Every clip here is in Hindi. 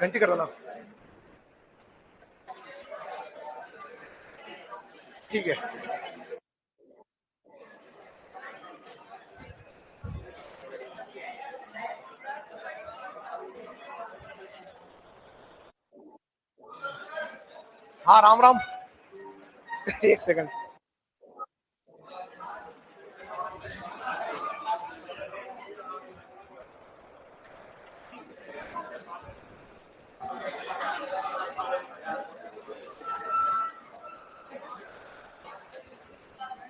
घंटी कर दो ना। ठीक है। हाँ राम राम। एक सेकंड।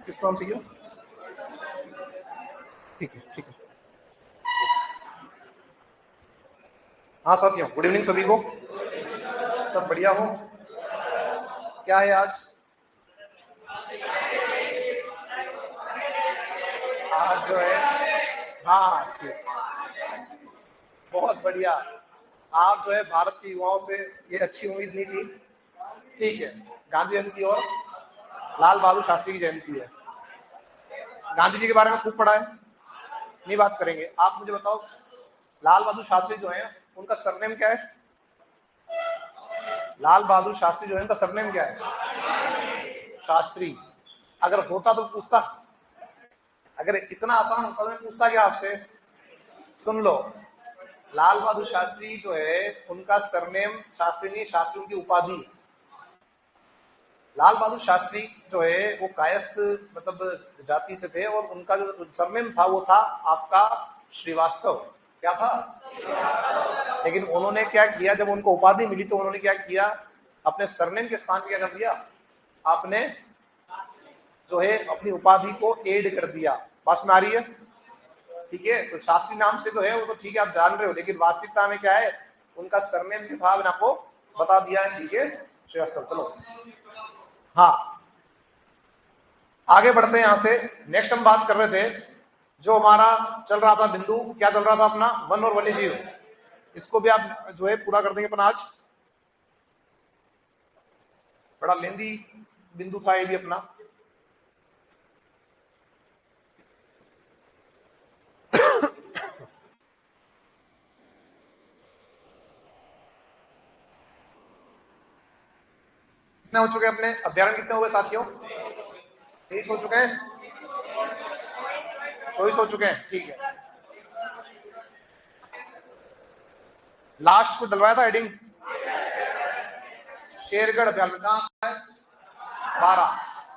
किस नाम से किया? ठीक है ठीक है। हाँ साथियों, गुड इवनिंग सभी को। सब बढ़िया हो? क्या है आज? आज जो है, हाँ ठीक, बहुत बढ़िया। आप जो है भारत के युवाओं से ये अच्छी उम्मीद नहीं थी। ठीक है। गांधी जयंती और लाल बहादुर शास्त्री की जयंती है। गांधी जी के बारे में खूब पढ़ा है, नहीं बात करेंगे। आप मुझे बताओ, लाल बहादुर शास्त्री जो है उनका सरनेम क्या है? लाल बहादुर शास्त्री जो है उनका सरनेम क्या है? शास्त्री। अगर होता तो पूछता, अगर इतना आसान होता तो मैं पूछता क्या आपसे? सुन लो, लाल बहादुर शास्त्री जो है उनका सरनेम शास्त्री नहीं, शास्त्री उनकी उपाधि। लाल बहादुर शास्त्री जो है वो कायस्थ मतलब जाति से थे और उनका जो सरनेम था वो था आपका श्रीवास्तव। क्या था? लेकिन उन्होंने क्या किया, जब उनको उपाधि मिली तो उन्होंने क्या किया, अपने सरनेम के स्थान पे क्या कर दिया, आपने जो है अपनी उपाधि को ऐड कर दिया। बात में आ रही है? ठीक है। तो शास्त्री नाम से जो है वो तो ठीक है, आप जान रहे हो, लेकिन वास्तविकता में क्या है, उनका सरनेम जो था मैंने आपको बता दिया है। ठीक है श्रीवास्तव। चलो हाँ, आगे बढ़ते हैं। यहां से नेक्स्ट हम बात कर रहे थे, जो हमारा चल रहा था बिंदु, क्या चल रहा था अपना? वन और वन्य जीव। इसको भी आप जो है पूरा कर देंगे अपन आज। बड़ा लेंदी बिंदु था ये भी अपना। कितने हो चुके हैं अपने अभ्यारण? कितने हो गए साथियों? 23 हो चुके हैं, 24 हो चुके हैं। ठीक है। लास्ट को डलवाया था हेडिंग, शेरगढ़ अभ्यारण कहाँ है? 12।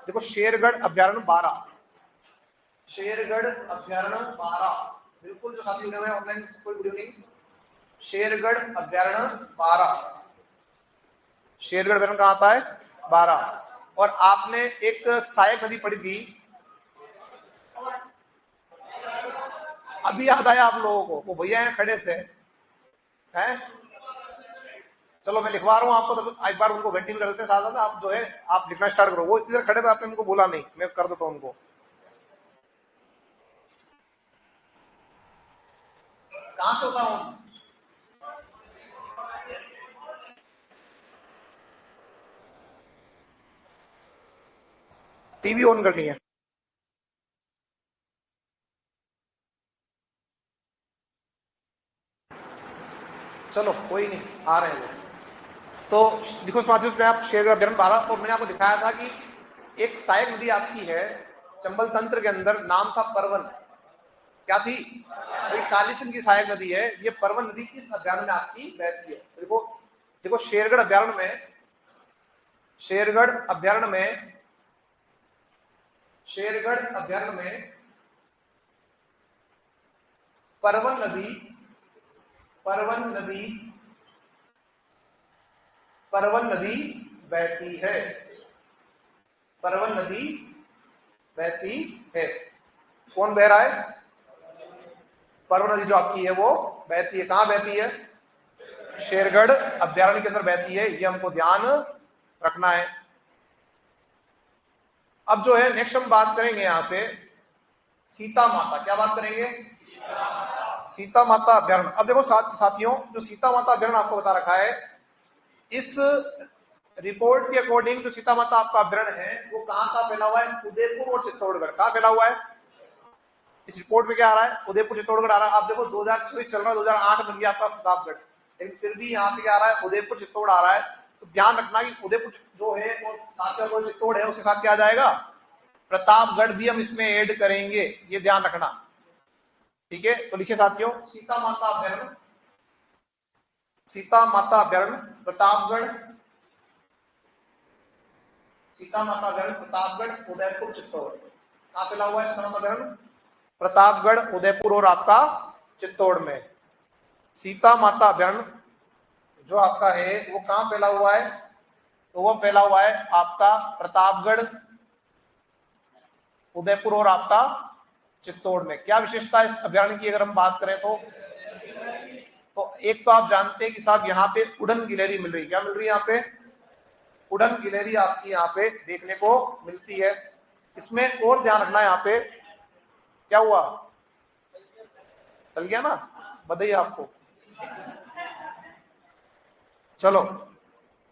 देखो शेरगढ़ अभ्यारण 12, शेरगढ़ अभ्यारण 12। बिल्कुल जो साथी जुड़े हुए हैं ऑनलाइन, कोई वीडियो नहीं। शेरगढ़ अभ्यारण 12, शेरगढ़ अभ्यारण कहाँ आता है? 12। और आपने एक सहायक नदी पढ़ी थी, अभी याद आया आप लोगों को? वो भैया यहाँ खड़े थे हैं। चलो मैं लिखवा रहा हूँ आपको, तो एक बार उनको घंटी में कर देते हैं साथ साथ। आप जो है आप लिखना स्टार्ट करो। वो इधर खड़े थे, आपने उनको बोला नहीं, मैं कर देता हूँ उनको। कहां से होता हूँ? टीवी ऑन करनी है। चलो कोई नहीं, आ रहे हैं। तो देखो साथियों, में आप शेरगढ़ अभ्यारण 12, और मैंने आपको दिखाया था कि एक सहायक नदी आपकी है चंबल तंत्र के अंदर, नाम था परवन। क्या थी? वही कालीसिंध की सहायक नदी है ये। परवन नदी इस अभ्यारण में आपकी बहती है। देखो देखो शेरगढ़ अभ्यारण में, शेरगढ़ अभ्यारण में, शेरगढ़ अभ्यारण में परवन नदी, परवन नदी, परवन नदी बहती है। परवन नदी बहती है। कौन बह रहा है? परवन नदी जो आपकी है वो बहती है। कहां बहती है? शेरगढ़ अभ्यारण्य के अंदर बहती है, ये हमको ध्यान रखना है। अब जो है नेक्स्ट हम बात करेंगे यहां से सीता माता। क्या बात करेंगे? सीता माता अभ्यारण्य। अब देखो साथियों, जो सीता माता अभ्यारण्य आपको बता रखा है, इस रिपोर्ट के अकॉर्डिंग जो सीता माता आपका अभ्यारण्य है वो कहां का फैला हुआ है? उदयपुर और चित्तौड़गढ़। कहां फैला हुआ है? इस रिपोर्ट में क्या आ रहा है? उदयपुर चित्तौड़गढ़ आ रहा है। आप देखो 2024 चल रहा है, 2008 बन गया आपका प्रतापगढ़। लेकिन फिर भी यहाँ पे क्या आ रहा है, उदयपुर चित्तौड़ आ रहा है। तो ध्यान रखना कि उदयपुर जो है और साथ में चित्तौड़ है उसके साथ क्या आ जाएगा, प्रतापगढ़ भी हम इसमें ऐड करेंगे, ये ध्यान रखना। ठीक है, तो लिखिए साथियों, सीता माता अभ्यारण्य, सीता माता अभ्यारण्य प्रतापगढ़, सीता माता अभ्यारण्य प्रतापगढ़ उदयपुर चित्तौड़। कहां फैला हुआ है सीता माता अभ्यारण्य? प्रतापगढ़, उदयपुर और आपका चित्तौड़ में। सीता माता अभ्यारण्य जो आपका है वो कहां फैला हुआ है? तो वो फैला हुआ है आपका प्रतापगढ़, उदयपुर और आपका चित्तौड़ में। क्या विशेषता है इस अभ्यारण्य की अगर हम बात करें तो एक तो आप जानते हैं कि साहब यहाँ पे उड़न गिलहरी मिल रही है। क्या मिल रही है यहाँ पे? उड़न गिलहरी आपकी यहाँ पे देखने को मिलती है। इसमें और ध्यान रखना, यहाँ पे क्या हुआ, चल गया ना, बताइए आपको। चलो,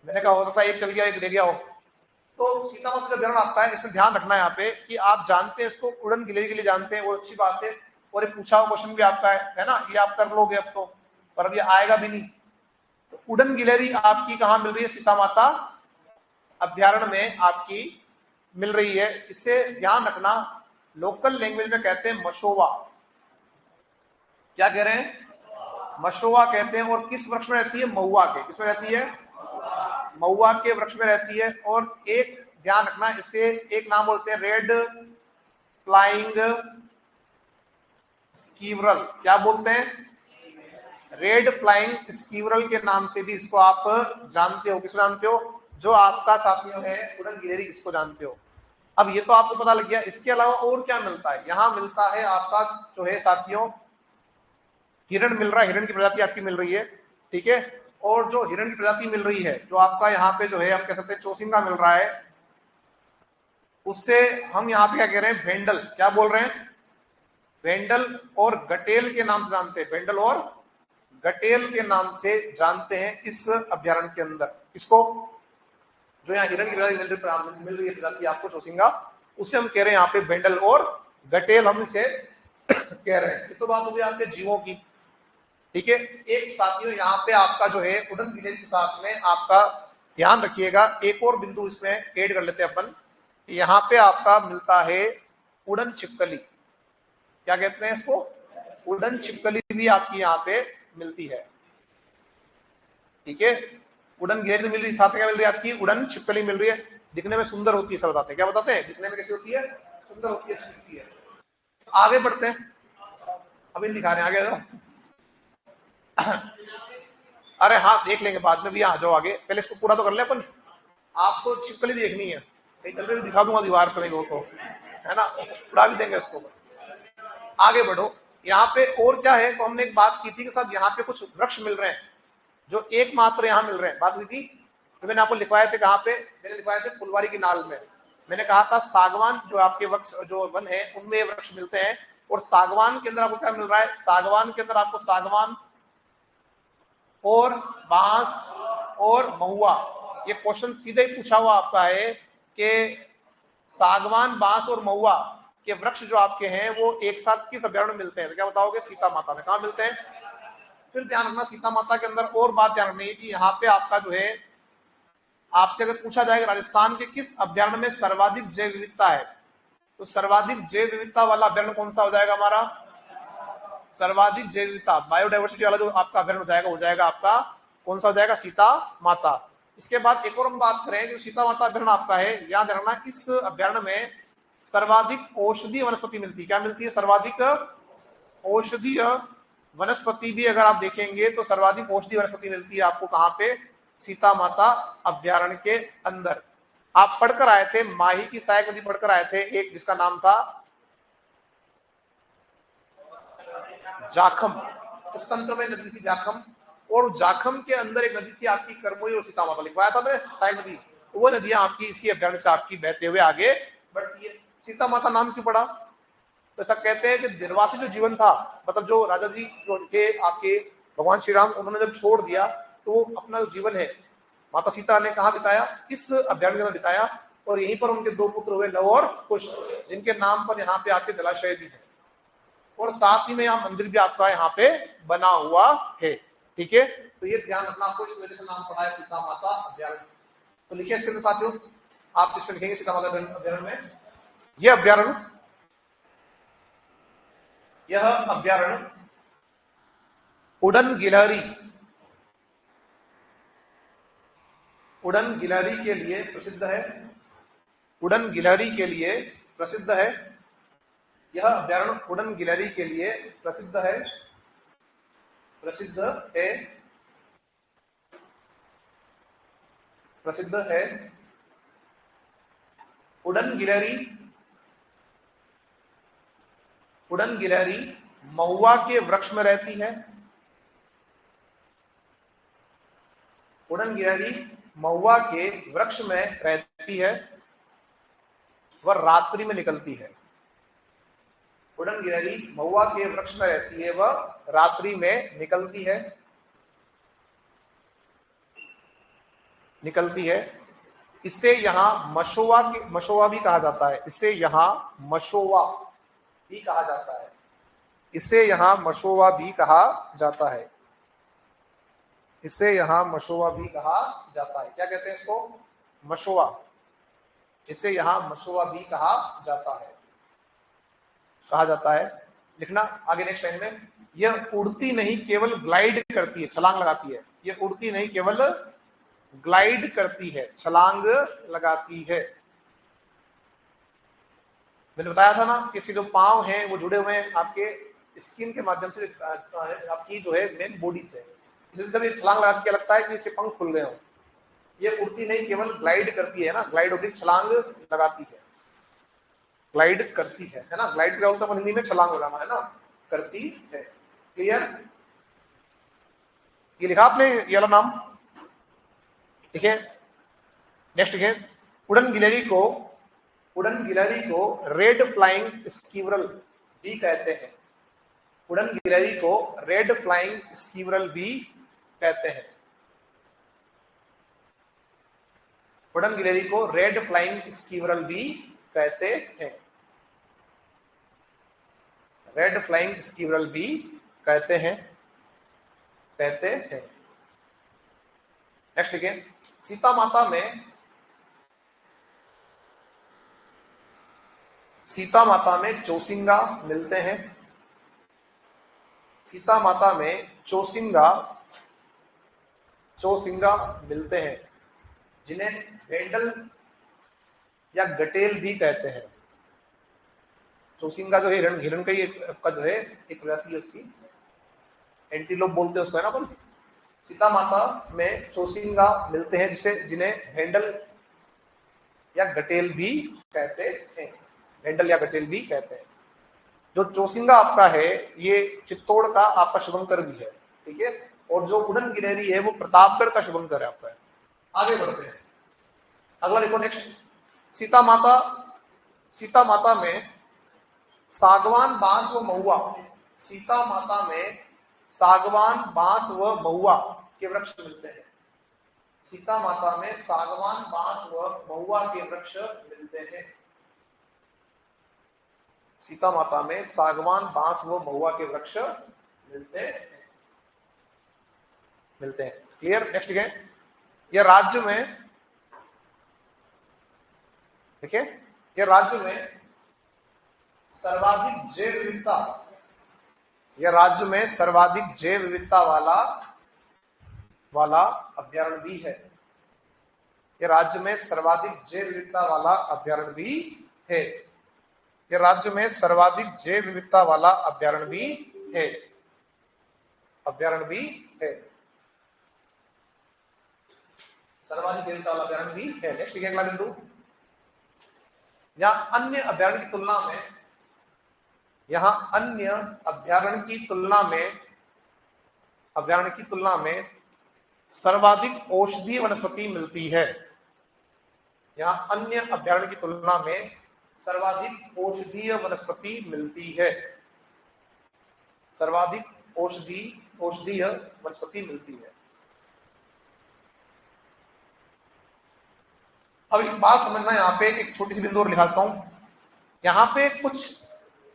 मैंने कहा हो सकता है एक चल गया एक रह गया हो। तो सीता माता का अभ्यारण्य आपका है, इसमें ध्यान रखना है यहाँ पे कि आप जानते हैं इसको उड़न गिलहरी के लिए जानते हैं, वो अच्छी बात है। और एक पूछा हुआ क्वेश्चन भी आपका है ना, ये आप कर लोगे अब तो, पर अब ये आएगा भी नहीं। तो उड़न गिलहरी आपकी कहाँ मिल रही है? सीता माता अभ्यारण्य में आपकी मिल रही है। इससे ध्यान रखना, लोकल लैंग्वेज में कहते हैं मशोवा। क्या कह रहे हैं? मशोवा कहते हैं। और किस वृक्ष में रहती है? महुआ के। किसमें रहती है? महुआ के वृक्ष में रहती है। और एक ध्यान रखना, इससे एक नाम बोलते हैं रेड फ्लाइंग स्कीवरल। क्या बोलते हैं? रेड फ्लाइंग स्कीवरल के नाम से भी इसको आप जानते हो। किसको जानते हो? जो आपका साथियों है उड़न गिलहरी, इसको जानते हो। अब ये तो आपको पता लग गया। इसके अलावा और क्या मिलता है? यहाँ मिलता है आपका जो है साथियों हिरण मिल रहा है, हिरण की प्रजाति आपकी मिल रही है। ठीक है, और जो हिरण की प्रजाति मिल रही है, जो आपका यहाँ पे जो है हम कह सकते हैं चौसिंगा मिल रहा है, उससे हम यहाँ पे क्या कह रहे हैं? भेंडल। क्या बोल रहे हैं? भेंडल और गटेल के नाम से जानते हैं। भेंडल और गटेल के नाम से जानते हैं इस अभ्यारण्य के अंदर। किसको? जो यहाँ हिरण की प्रजाति मिल रही है प्रजाति आपको चौसिंगा, उससे हम कह रहे हैं यहाँ पे भेंडल और गटेल, हम इसे कह रहे हैं। ये तो बात हो गई आपके जीवों की। ठीक है, एक साथियों यहाँ पे आपका जो है उड़न गिलहरी के साथ में आपका ध्यान रखिएगा, एक और बिंदु इसमें ऐड कर लेते हैं अपन। यहाँ पे आपका मिलता है उड़न छिपकली। क्या कहते हैं इसको? उड़न छिपकली भी आपकी यहाँ पे मिलती है। ठीक है, उड़न गिलहरी तो मिल रही, साथ में क्या मिल रही है आपकी? उड़न छिपकली मिल रही है। दिखने में सुंदर होती है, सब बताते हैं। क्या बताते हैं? दिखने में कैसी होती है? सुंदर होती है, अच्छी दिखती है। आगे बढ़ते हैं, अभी दिखा रहे हैं आगे। अरे हाँ, देख लेंगे बाद में भी, आ जाओ आगे, पहले इसको पूरा तो कर ले अपन। आपको छिपकली देखनी है, कहीं चल रही दिखा दूंगा दीवार पर, वो तो है ना, उड़ा भी देंगे इसको। आगे बढ़ो, यहाँ पे और क्या है? तो हमने एक बात की थी कि साहब यहाँ पे कुछ वृक्ष मिल रहे हैं जो एकमात्र यहाँ मिल रहे हैं। बात हुई थी, तो मैंने आपको लिखवाए थे। कहाँ पे मैंने लिखवाए थे? फुलवारी की नाल में। मैंने कहा था सागवान जो आपके वृक्ष जो वन है उनमें वृक्ष मिलते हैं। और सागवान के अंदर आपको क्या मिल रहा है? सागवान के अंदर आपको सागवान और बांस और महुआ। ये क्वेश्चन सीधे ही पूछा हुआ आपका है कि सागवान, बांस और महुआ के वृक्ष जो आपके हैं वो एक साथ किस अभ्यारण्य में मिलते हैं? तो क्या बताओगे? सीता माता में। कहाँ मिलते हैं? फिर ध्यान रखना, सीता माता के अंदर और बात ध्यान रखनी है कि यहाँ पे आपका जो है, आपसे अगर पूछा जाएगा राजस्थान के किस अभ्यारण्य में सर्वाधिक जैव विविधता है, तो सर्वाधिक जैव विविधता वाला अभ्यारण्य कौन सा हो जाएगा हमारा? सर्वाधिक जैव विविधता, बायोडाइवर्सिटी वाला जो आपका अभ्यारण्य हो जाएगा, हो जाएगा आपका कौन सा हो जाएगा? सीता माता। इसके बाद एक और हम बात करें, जो सीता माता अभ्यारण्य आपका है, याद रखना इस अभ्यारण्य में सर्वाधिक औषधीय वनस्पति मिलती है। क्या मिलती है? सर्वाधिक औषधीय वनस्पति भी अगर आप देखेंगे तो सर्वाधिक औषधीय वनस्पति मिलती है आपको कहां पे? सीता माता अभ्यारण्य के अंदर। आप पढ़कर आए थे, माही की सहायक नदी पढ़कर आए थे एक, जिसका नाम था जाखम। उस तंत्र में नदी थी जाखम, और जाखम के अंदर एक नदी थी आपकी करमोई और सीता माता। लिखवाया था मैंने सहायक नदी। वो नदियां आपकी इसी अभ्यारण्य से आपकी बहते हुए आगे बढ़ती है। सीता माता नाम क्यों पड़ा? तो ऐसा कहते हैं कि निर्वासित जो जीवन था, मतलब जो राजा जी जो थे आपके भगवान श्री राम, उन्होंने जब छोड़ दिया तो वो अपना जो जीवन है माता सीता ने कहाँ बिताया? इस अभ्यारण्य में बिताया। और यहीं पर उनके दो पुत्र हुए, लव और कुश, जिनके नाम पर यहाँ पे आपके जलाशय भी है। और साथ ही में यहाँ मंदिर भी आपका यहाँ पे बना हुआ है। ठीक है, तो ये ध्यान रखना, आपको इस वजह से नाम पड़ा है सीता माता अभ्यारण्य। तो लिखिए इसके अंदर साथियों, आप किसको लिखेंगे सीता माता अभ्यारण्य में? यह अभ्यारण्य उड़न गिलहरी के लिए प्रसिद्ध है। उड़न गिलहरी के लिए प्रसिद्ध है। यह अभ्यारण्य उड़न गिलहरी के लिए प्रसिद्ध है। प्रसिद्ध है। उड़न गिलहरी महुआ के वृक्ष में रहती है। उड़न गिलहरी महुआ के वृक्ष में रहती है, वह रात्रि में निकलती है। उड़न गिलहरी महुआ के वृक्ष में रहती है, वह रात्रि में निकलती है। इसे यहाँ मशोवा भी कहा जाता है। इसे यहाँ मशोवा भी कहा जाता है। इसे यहाँ मशोवा भी कहा जाता है। इसे यहाँ मशोवा भी कहा जाता है। क्या कहते हैं इसको? मशोवा। इसे यहाँ मशोवा भी कहा जाता है। लिखना आगे नेक्स्ट लाइन में, यह उड़ती नहीं केवल ग्लाइड करती है, छलांग लगाती है। यह उड़ती नहीं केवल ग्लाइड करती है, छलांग लगाती है। मैंने बताया था ना कि इसके जो पांव हैं वो जुड़े हुए हैं आपके स्किन के माध्यम से, आपकी जो है मेन बॉडी से। इसलिए जब ये छलांग लगाती क्या लगता है कि इसके पंख खुल गए हों। ये उड़ती नहीं केवल ग्लाइड करती है ना, ग्लाइड होती छलांग लगाती है, ग्लाइड करती है ना। ग्लाइड क्या होता है हिंदी में? छलांग लगाना है ना, करती है। क्लियर? ये लिखा आपने ये वाला नाम? ठीक है, नेक्स्ट लिखे, उड़न गिलहरी को रेड फ्लाइंग स्क्विरल भी कहते हैं। उड़न गिलहरी को रेड फ्लाइंग स्क्विरल भी कहते हैं। उड़न गिलहरी को रेड फ्लाइंग स्क्विरल भी कहते हैं। रेड फ्लाइंग स्क्विरल भी कहते हैं। नेक्स्ट लिखे, सीता माता में चौसिंगा मिलते हैं। सीता माता में चौसिंगा मिलते हैं, जिन्हें भेंडल या गटेल भी कहते हैं। चौसिंगा जो है हिरण का ही का जो है एक प्रजाति है उसकी, एंटीलोप बोलते हैं उसको, है ना अपन। सीता माता में चौसिंगा मिलते हैं जिन्हें भेंडल या गटेल भी कहते हैं। भेंडल या गटेल भी कहते हैं। जो चौसिंगा आपका है ये चित्तौड़ का आपका शुभंकर भी है, ठीक है। और जो उड़न गिलहरी है वो प्रतापगढ़ का शुभंकर है आपका। आगे बढ़ते हैं, अगला देखो नेक्स्ट। सीता माता में सागवान, बांस व महुआ। सीता माता में सागवान, बांस व महुआ के वृक्ष मिलते हैं। सीता माता में सागवान, बांस व महुआ के वृक्ष मिलते हैं। सीता माता में सागवान, बांस व महुआ के वृक्ष मिलते हैं। क्लियर? नेक्स्ट है, यह राज्य में, देखिए, यह राज्य में सर्वाधिक जैव विविधता, यह राज्य में सर्वाधिक जैव विविधता वाला अभ्यारण्य भी है। यह राज्य में सर्वाधिक जैव विविधता वाला अभ्यारण्य भी है। यह राज्य में सर्वाधिक जैव विविधता वाला अभ्यारण्य भी है। सर्वाधिक जैव विविधता वाला अभ्यारण्य भी है। नेक्स्ट अगला बिंदु, यहाँ अन्य अभ्यारण्य की तुलना में सर्वाधिक औषधीय वनस्पति मिलती है। यहाँ अन्य अभ्यारण्य की तुलना में सर्वाधिक औषधीय वनस्पति मिलती है। सर्वाधिक औषधीय वनस्पति मिलती है। अब एक बात समझना, यहाँ पे एक छोटी सी बिंदु और लिखाता हूं। यहाँ पे कुछ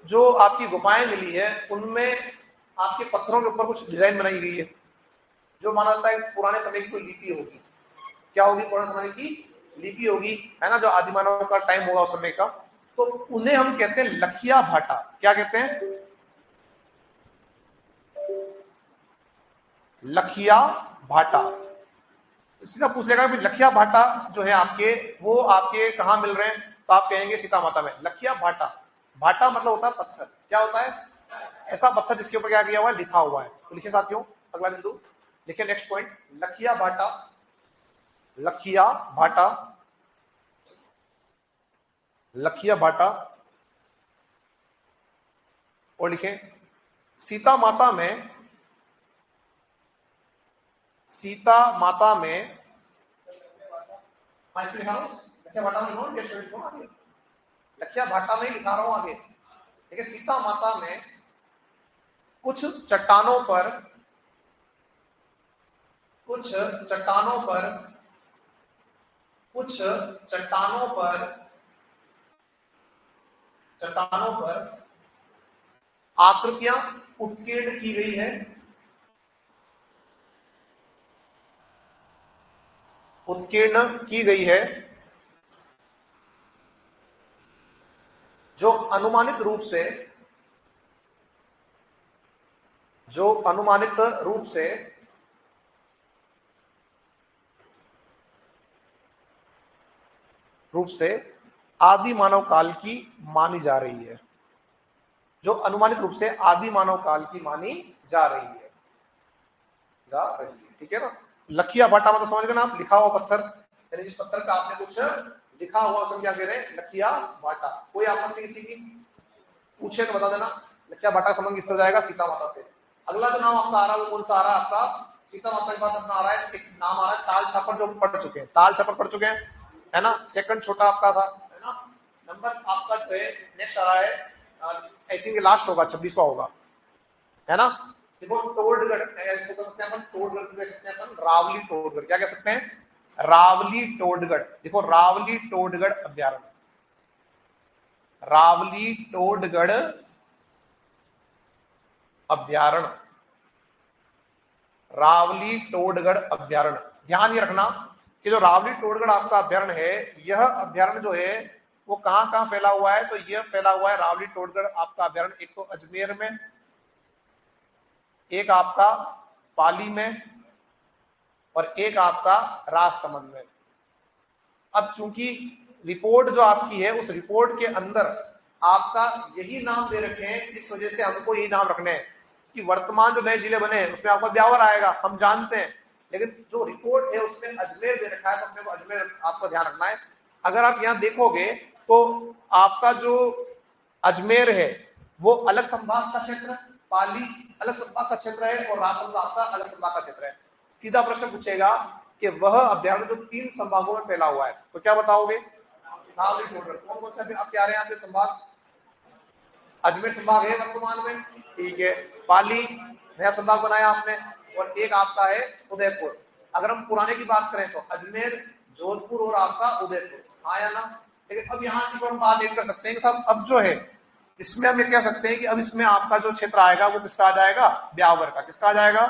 जो आपकी गुफाएं मिली है उनमें आपके पत्थरों के ऊपर कुछ डिजाइन बनाई गई है। जो माना जाता है पुराने समय की कोई लिपि होगी। क्या होगी? पुराने समय की लिपि होगी, है ना, जो आदि मानव का टाइम होगा उस समय का, तो उन्हें हम कहते हैं लखिया भाटा। क्या कहते हैं? लखिया भाटा। इसका पूछ लेगा कि लखिया भाटा जो है आपके, वो आपके कहाँ मिल रहे हैं, तो आप कहेंगे सीता माता में। लखिया भाटा, भाटा मतलब होता है पत्थर। क्या होता है? ऐसा पत्थर जिसके ऊपर क्या किया हुआ है? लिखा हुआ है। तो लिखे साथियों, अगला बिंदु लिखे, नेक्स्ट पॉइंट, लखिया भाटा। लखिया भाटा, लखिया भाटा। और लिखें सीता माता में, सीता माता में, हाँ इसमें लिखा रहा हूं, लखिया भाटा में लिखो आगे, लखिया भाटा में लिखा रहा हूं आगे। देखिए सीता माता में कुछ चट्टानों पर, कुछ चट्टानों पर, कुछ चट्टानों पर, चट्टानों पर आकृतियां उत्कीर्ण की गई है, उत्कीर्ण की गई है, जो अनुमानित रूप से, जो अनुमानित रूप से आदि मानव काल की मानी जा रही है, जो अनुमानित रूप से आदि मानव काल की मानी जा रही है, ठीक है ना। लखिया भाटा मतलब समझ गए ना आप, लिखा हुआ पत्थर, यानी जिस पत्थर का आपने कुछ लिखा हुआ उसमें क्या कह रहे हैं? लखिया भाटा। कोई आपत्ति किसी की? पूछे तो बता देना। लखिया भाटा का संबंध किससे जाएगा? सीता माता से। अगला जो नाम आपका आ रहा है वो कौन सा आ रहा है आपका? सीता माता के बाद अपना आ रहा है एक नाम आ रहा है ताल छापर, जो पढ़ चुके हैं, ताल छापर पढ़ चुके हैं, है ना। सेकंड छोटा आपका था, है ना। नंबर आपका जो है नेक्स्ट आ रहा है, आई थिंक लास्ट होगा, 26वां होगा, है ना। देखो टोडगढ़ ऐसे कह सकते हैं अपन, टोडगढ़ कह सकते हैं अपन, रावली टोडगढ़। क्या कह सकते हैं? रावली टोडगढ़। देखो रावली टोडगढ़ अभ्यारण्य, रावली टोडगढ़ अभ्यारण्य, रावली टोडगढ़ अभ्यारण्य। ध्यान ये रखना कि जो रावली टोडगढ़ आपका अभ्यारण्य है, यह अभ्यारण्य जो है वो कहां कहां फैला हुआ है? तो यह फैला हुआ है रावली टोडगढ़ आपका अभ्यारण्य, एक तो अजमेर में, एक आपका पाली में, और एक आपका राजसमंद में। अब चूंकि रिपोर्ट जो आपकी है, उस रिपोर्ट के अंदर आपका यही नाम दे रखे हैं, इस वजह से हमको यही नाम रखने हैं कि वर्तमान जो नए जिले बने हैं उसमें आपका ब्यावर आएगा, हम जानते हैं, लेकिन जो रिपोर्ट है उसमें अजमेर दे रखा है, तो अपने को अजमेर आपको ध्यान रखना है। अगर आप यहाँ देखोगे तो आपका जो अजमेर है वो अलग संभाग का क्षेत्र है, पाली अलग संभाग का क्षेत्र है, और राजसमंद आपका अलग संभाग का क्षेत्र है। सीधा प्रश्न पूछेगा कि वह अभ्यारण्य जो 3 संभागों में फैला हुआ है, तो क्या बताओगे? रावली टोडगढ़। कौन कौन से आपके आ रहे हैं यहाँ पे संभाग? अजमेर संभाग है वर्तमान में, ठीक है। पाली नया संभाग बनाया आपने, और एक आपका है उदयपुर। अगर हम पुराने की बात करें तो अजमेर, जोधपुर और आपका उदयपुर, आया ना। लेकिन अब यहाँ की हम बात एक कर सकते हैं कि साहब अब जो है इसमें हम ये कह सकते हैं कि अब इसमें आपका जो क्षेत्र आएगा वो किसका आ जाएगा? ब्यावर का। किसका आ जाएगा?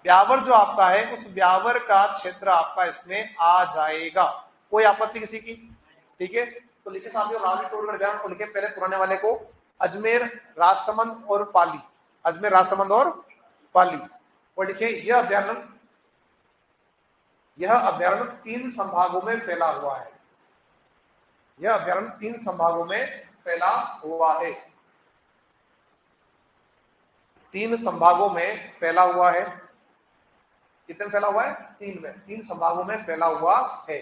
ब्यावर जो आपका है, उस ब्यावर का क्षेत्र आपका इसमें आ जाएगा। कोई आपत्ति किसी की? ठीक है, तो लिखे साथियों रावली टोडगढ़ ब्यावर को लिखे, पहले पुराने वाले को अजमेर, राजसमंद और पाली, अजमेर, राजसमंद और पाली। और लिखे यह अभ्यारण्य, यह अभ्यारण्य 3 संभागों में फैला हुआ है, यह अभ्यारण्य 3 संभागों में फैला हुआ है, 3 संभागों में फैला हुआ है। कितने फैला हुआ है? 3 में, 3 संभागों में फैला हुआ है।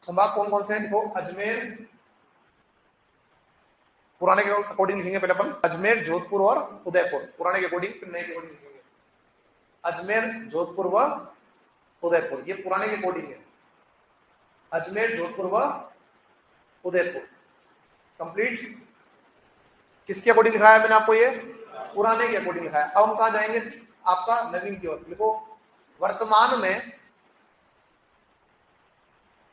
संभाग कौन कौन से हैं? देखो अजमेर, पुराने के अकॉर्डिंग लिखेंगे पहले अपन, अजमेर, जोधपुर और उदयपुर, पुराने के अकॉर्डिंग, फिर नए के अकॉर्डिंग लिखेंगे। अजमेर, जोधपुर व उदयपुर, ये पुराने के अकॉर्डिंग है। अजमेर, जोधपुर व उदयपुर, कंप्लीट। किसके अकॉर्डिंग लिखा है मैंने आपको? ये पुराने के अकॉर्डिंग लिखा है। अब हम कहा जाएंगे? आपका नवीन की ओर। लिखो वर्तमान में,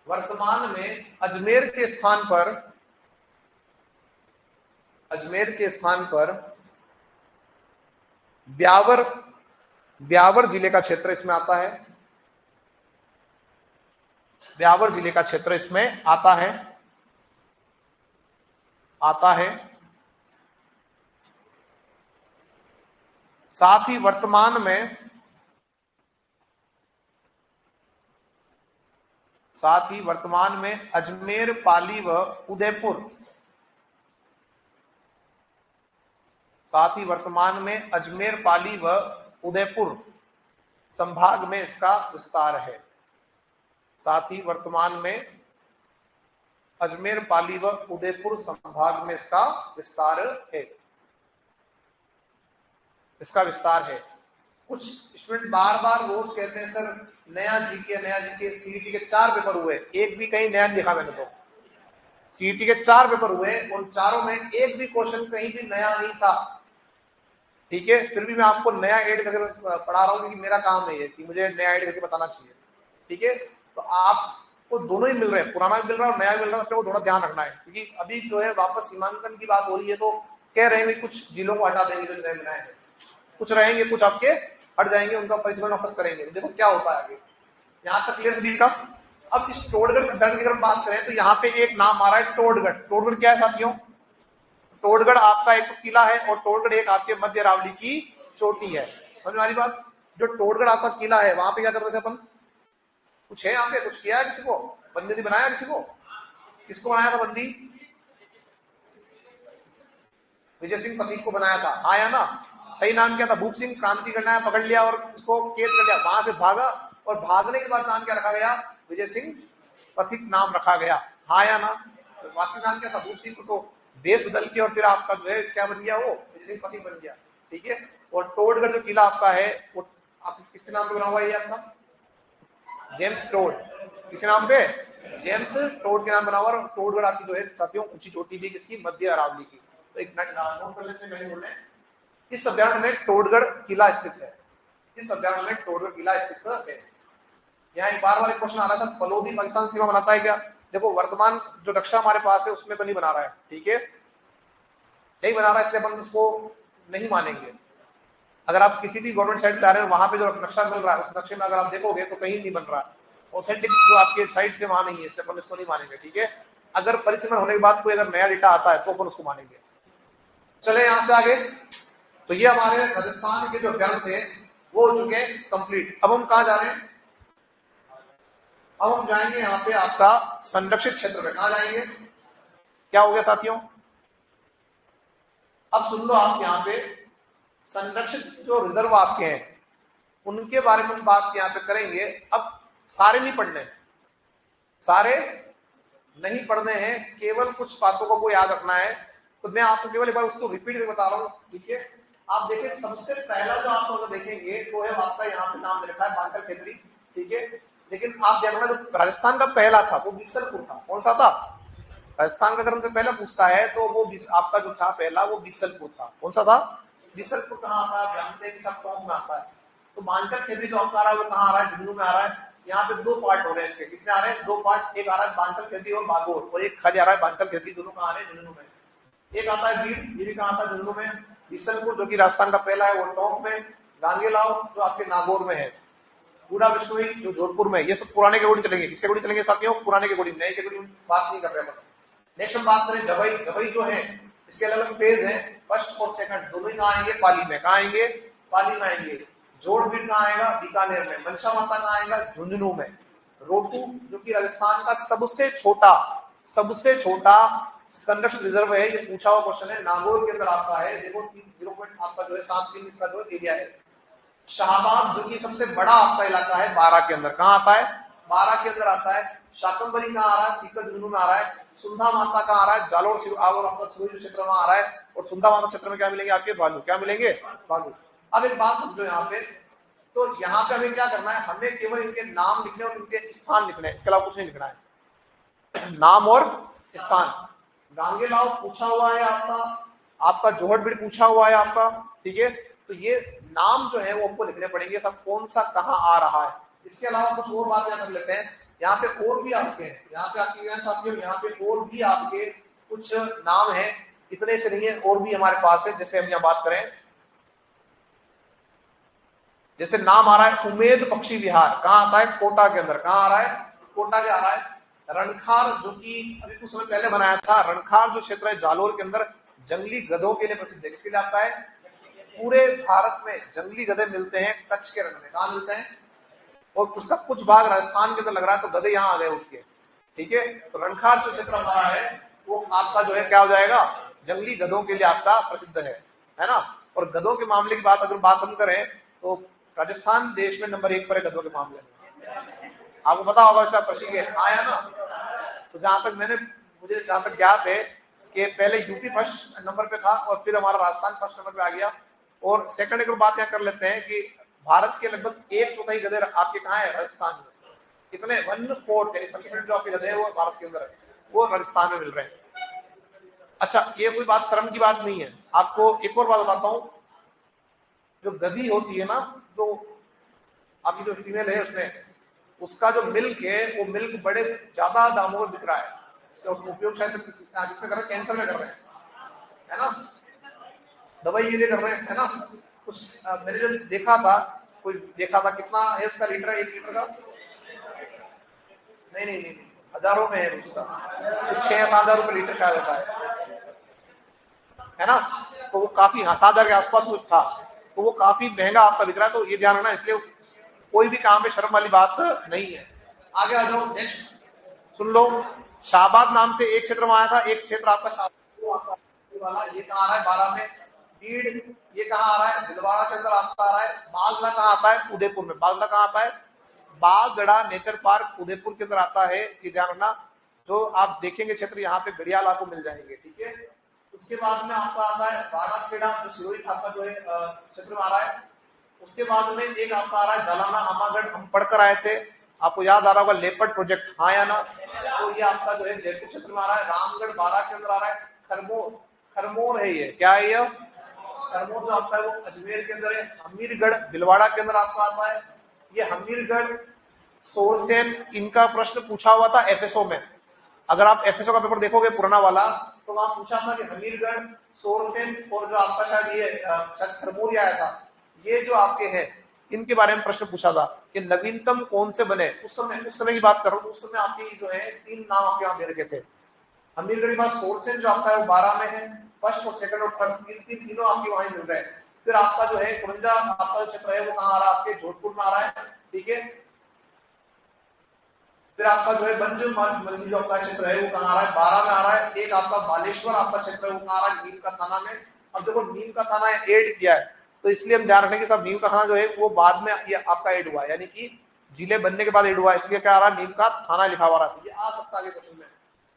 वर्तमान में अजमेर के स्थान पर, अजमेर के स्थान पर ब्यावर ब्यावर जिले का क्षेत्र इसमें आता है, ब्यावर जिले का क्षेत्र इसमें आता है, आता है। साथ ही वर्तमान में, साथ ही वर्तमान में अजमेर, पाली व उदयपुर, साथ ही वर्तमान में अजमेर, पाली व उदयपुर संभाग में इसका विस्तार है। साथ ही वर्तमान में अजमेर, पाली व उदयपुर संभाग में इसका विस्तार है, इसका विस्तार है। कुछ स्टूडेंट बार बार रोज कहते हैं सर नया जीके सीईटी के 4 पेपर हुए, एक भी कहीं नया लिखा मैंने तो। सीईटी के 4 पेपर हुए, उन चारों में एक भी क्वेश्चन कहीं भी नया नहीं था, ठीक है। फिर भी मैं आपको नया ऐड करके पढ़ा रहा हूँ क्योंकि मेरा काम है ये कि मुझे नया ऐड करके बताना चाहिए, ठीक है। तो आपको दोनों ही मिल रहे हैं, पुराना भी मिल रहा है और नया भी मिल रहा है, अपने को थोड़ा ध्यान रखना है क्योंकि अभी जो है वापस सीमांकन की बात हो रही है, तो कह रहे हैं कुछ जिलों को हटा देंगे जो नए बनाए हैं, कुछ रहेंगे, कुछ आपके हट जाएंगे, उनका परिसीमन वापस करेंगे। देखो क्या होता है आगे। यहाँ तक क्लियर सभी का। अब इस टोडगढ़ की अगर हम बात करें तो यहाँ पे एक नाम आ रहा है टोडगढ़। टोडगढ़ क्या है साथियों? टोडगढ़ आपका एक किला है और टोडगढ़ एक आपके मध्य अरावली की चोटी है। समझ में आ रही बात? जो टोडगढ़ आपका किला है वहां पे क्या कर रहे थे अपन? कुछ है यहाँ पे, कुछ किया है किसी को? बंदी बनाया किसी को? किसको बनाया था बंदी? विजय सिंह पथिक को बनाया था, हाँ या ना? सही नाम क्या था? भूप सिंह क्रांति करना है, पकड़ लिया और इसको कैद कर लिया, वहां से भागा और भागने के बाद नाम क्या रखा गया? विजय सिंह पथिक नाम रखा गया, हाँ या ना? तो वास्तविक नाम क्या था? भूप सिंह को तो बेस बदल के और फिर आपका जो है क्या बन गया? वो विजय सिंह पथिक बन गया, ठीक है। और टोडगढ़ जो किला आपका है वो आप किसके नाम पे बना हुआ है? आपका जेम्स टोड, किसके नाम पे? जेम्स टोड के नाम बना हुआ। और टोडगढ़ आपकी जो है साथियों ऊंची चोटी भी किसकी? मध्य अरावली की। तो एक नोट कर लेते हैं, बोल रहे हैं इस अभ्यारण्य में टोडगढ़ किला स्थित है, इस अभ्यारण्य में टोडगढ़ किला स्थित है। यहाँ एक बार एक क्वेश्चन आ रहा था, फलोदी पाकिस्तान सीमा बनाता है क्या? देखो वर्तमान जो नक्शा हमारे पास है उसमें तो नहीं बना रहा है, ठीक है, नहीं बना रहा है, इसलिए अपन उसको नहीं मानेंगे। अगर आप किसी भी गवर्नमेंट साइट पे आ रहे हैं वहां पे जो नक्शा मिल रहा है उस नक्शे में अगर आप देखोगे तो कहीं नहीं बन रहा है, ऑथेंटिक जो आपके साइट से वहां नहीं है, इसलिए अपन इसको नहीं मानेंगे, ठीक है। अगर परिसीमन होने के बाद कोई अगर नया डेटा आता है तो अपन उसको मानेंगे। चले यहां से आगे। तो ये हमारे राजस्थान के जो अभ्यारण्य थे वो हो चुके कंप्लीट। अब हम कहा जा रहे हैं? अब हम जाएंगे यहाँ पे आपका संरक्षित क्षेत्र में। कहा जाएंगे? क्या हो गया साथियों? अब सुन लो, आप यहाँ पे संरक्षित जो रिजर्व आपके हैं उनके बारे में बात यहाँ पे करेंगे। अब सारे नहीं पढ़ने, सारे नहीं पढ़ने हैं, केवल कुछ बातों को याद रखना है। तो मैं आपको केवल एक बार उसको रिपीट करके बता रहा हूँ, ठीक है। आप देखिए सबसे पहला जो आप अगर देखेंगे तो है आपका यहाँ पे नाम दे रखा है बांसल खेतरी, ठीक है। लेकिन आप देखना जो राजस्थान का पहला था वो बीसलपुर था। कौन सा था? राजस्थान का अगर हमसे पहला पूछता है तो वो आपका जो था पहला वो बीसलपुर था। कौन सा था? बीसलपुर कहाँ आता है? जानते हैं सब टॉप में आता है। तो बांसल खेतरी जो आपका आ रहा है वो कहाँ आ रहा है? झुंझुनू में आ रहा है। यहाँ पे 2 पार्ट हो रहे हैं इसके। कितने आ रहे हैं? 2 पार्ट। एक आ रहा है बांसल खेतरी और बागोर, और एक खाली आ रहा है बांसल खेतरी। दोनों कहाँ आ रहे हैं? झुंझुनू में। एक आता है बीड़, ये भी कहाँ आता है? झुंझुनू में। बीसलपुर जो कि राजस्थान का पहला है वो टोंक में। गांगेलाव जो आपके नागौर में है। बूढ़ा विष्णुई जो जोधपुर में। ये सब पुराने के अकॉर्डिंग चलेंगे। किसके अकॉर्डिंग चलेंगे साथियों? पुराने के अकॉर्डिंग, नए के अकॉर्डिंग बात नहीं कर रहे हैं। नेक्स्ट हम बात करें जबई। जबई जो है इसके अलग अलग फेज है, फर्स्ट और सेकंड दोनों ही कहाँ आएंगे? पाली में। कहाँ आएंगे? पाली में आएंगे। जोड़बीड़ कहाँ आएगा? बीकानेर में। मनसा माता कहाँ आएगा? झुंझुनू में। रोटू जो कि राजस्थान का सबसे छोटा संरक्षित रिजर्व है, ये पूछा हुआ क्वेश्चन है, नागौर के अंदर आपका है। देखो 0 आपका जो है 7 इसका जो एरिया है। शाहबाद जो कि सबसे बड़ा आपका इलाका है 12 के अंदर। कहाँ आता है? 12 के अंदर आता है। शाकंभरी कहाँ आ रहा है? सीकर झुंझुनू में आ रहा है। सुंधा माता कहाँ आ रहा है? जालोर आपका सूर्य क्षेत्र में आ रहा है। और सुंधा माता क्षेत्र में क्या मिलेंगे आपके? भालू। क्या मिलेंगे? भालू। अब एक बात समझो यहाँ पे, तो यहाँ पे हमें क्या करना है? हमें केवल इनके नाम लिखने और इनके स्थान लिखने हैं, इसके अलावा कुछ नहीं लिखना है। नाम और स्थान। गांगेलाव पूछा हुआ है आपका जोहड़बीड़ पूछा हुआ है आपका, ठीक है। तो ये नाम जो है वो आपको लिखने पड़ेंगे, सब कौन सा कहाँ आ रहा है। इसके अलावा कुछ और बातें कर लेते हैं। यहाँ पे और भी आपके हैं, यहाँ पे आपके साथियों, यहाँ पे और भी आपके कुछ नाम है, इतने से नहीं है, और भी हमारे पास है। जैसे हम यहाँ बात करें जैसे नाम आ रहा है उमेद पक्षी विहार, कहाँ आता है? कोटा के अंदर। कहाँ आ रहा है? कोटा के आ रहा है। रणखार जो कि अभी कुछ समय पहले बनाया था, रणखार जो क्षेत्र है जालोर के अंदर, जंगली गधों के लिए प्रसिद्ध है। किसके लिए आता है? पूरे भारत में जंगली गधे मिलते हैं कच्छ के रण में। कहाँ मिलते हैं? और उसका कुछ भाग राजस्थान के अंदर लग रहा है, तो गधे यहाँ आ गए उठ के। ठीक है, तो रणखार जो क्षेत्र हमारा है वो आपका जो है क्या हो जाएगा? जंगली गधों के लिए आपका प्रसिद्ध है ना। और गधों के मामले की अगर बात हम करें तो राजस्थान देश में नंबर 1 पर है गधों के मामले में। आपको पता होगा इसका प्रसिद्ध आया ना। तो जहां तक मुझे जहां तक ज्ञात है कि पहले यूपी फर्स्ट नंबर पे था और फिर हमारा राजस्थान फर्स्ट नंबर पे आ गया। और सेकंड एक बात यहाँ कर लेते हैं कि भारत के लगभग 1/4 गधे आपके कहाँ है? राजस्थान में। कितने? 1/4 यानी 25% जो आपके गधे हैं वो भारत के अंदर है, वो राजस्थान में मिल रहे हैं। अच्छा, ये कोई बात शर्म की बात नहीं है। आपको एक और बात बताता हूँ, जो गधी होती है ना, तो आपकी जो फीमेल है उसमें उसका जो मिल्क है वो मिल्क बड़े ज्यादा दामों में बिक रहा है। इसका उपयोग शायद जिसमें कर रहे हैं कैंसर में कर रहे हैं, है ना, दवाई ये लिए कर रहे हैं, है ना। कुछ मैंने जो देखा था, कोई देखा था कितना है उसका लीटर है? 1 लीटर का नहीं, हजारों में है उसका, कुछ 6-7 रुपए लीटर शायद होता है ना। तो वो काफी 7,000 के आसपास कुछ था, तो वो काफी महंगा आपका बिक रहा है। तो ये ध्यान रखना, इसलिए कोई भी काम में शर्म वाली बात नहीं है। आगे आ जाओ, नेक्स्ट सुन लो। शाहबाद नाम से एक क्षेत्र में आया था, एक क्षेत्र आपका शाहबाद वाला, ये कहाँ आ रहा है? 12 में। बीड़ ये कहाँ आ रहा है? भिलवाड़ा के अंदर आपका आ रहा है। बागला कहाँ आता है? उदयपुर में। बागला कहाँ आता है? बागड़ा नेचर पार्क उदयपुर के अंदर आता है। ये ध्यान रखना, जो आप देखेंगे क्षेत्र यहाँ पे घड़ियाल आपको मिल जाएंगे। ठीक है, उसके बाद में आपका आता है बाड़ाखेड़ा, जो सिरोही आपका जो है क्षेत्र में आ रहा है। उसके बाद में एक आपका आ रहा है जालाना आमागढ़, हम पढ़कर आए थे, आपको याद आ रहा होगा, लेपर्ड प्रोजेक्ट, हाँ या ना। तो ये आपका जो है जयपुर क्षेत्र में आ रहा है। रामगढ़ 12 के अंदर आ रहा है। खरमोर है, ये क्या है? ये खरमोर जो आपका है वो अजमेर के अंदर है। हमीरगढ़ भिलवाड़ा के अंदर आपका आता है। ये हमीरगढ़ सोरसेन, इनका प्रश्न पूछा हुआ था एफएसओ में। अगर आप एफएसओ का पेपर देखोगे पुराना वाला, तो वहां पूछा था कि हमीरगढ़, सोरसेन और जो आपका शायद ये खरमोर आया था, ये जो आपके हैं इनके बारे में प्रश्न पूछा था कि नवीनतम कौन से बने। उस समय की बात कर रहा हूँ, उस समय आपकी जो है 3 नाम आपके यहाँ दे रखे थे। हमीरगढ़ के बाद सोरसेन जो आपका है वो 12 में है। फर्स्ट और सेकंड और थर्ड तीनों आपके वहां मिल रहे हैं। फिर आपका जो है कुरंजा आपका जो क्षेत्र है वो कहाँ आ रहा है? आपके जोधपुर में आ रहा है। ठीक है, फिर आपका जो है बंज मंडी जो आपका क्षेत्र है वो कहाँ आ रहा है? 12 में आ रहा है। एक आपका बालेश्वर आपका क्षेत्र है वो कहाँ आ रहा है? नीम का थाना में। अब देखो नीम का थाना एड किया है, तो इसलिए हम ध्यान रखें कि सब नीम का थाना जो है वो बाद में ये आपका एड हुआ है, यानी कि जिले बनने के बाद एड हुआ है, इसलिए क्या आ रहा है? नीम का थाना लिखा हुआ रहा है। ये आ सकता है क्वेश्चन में।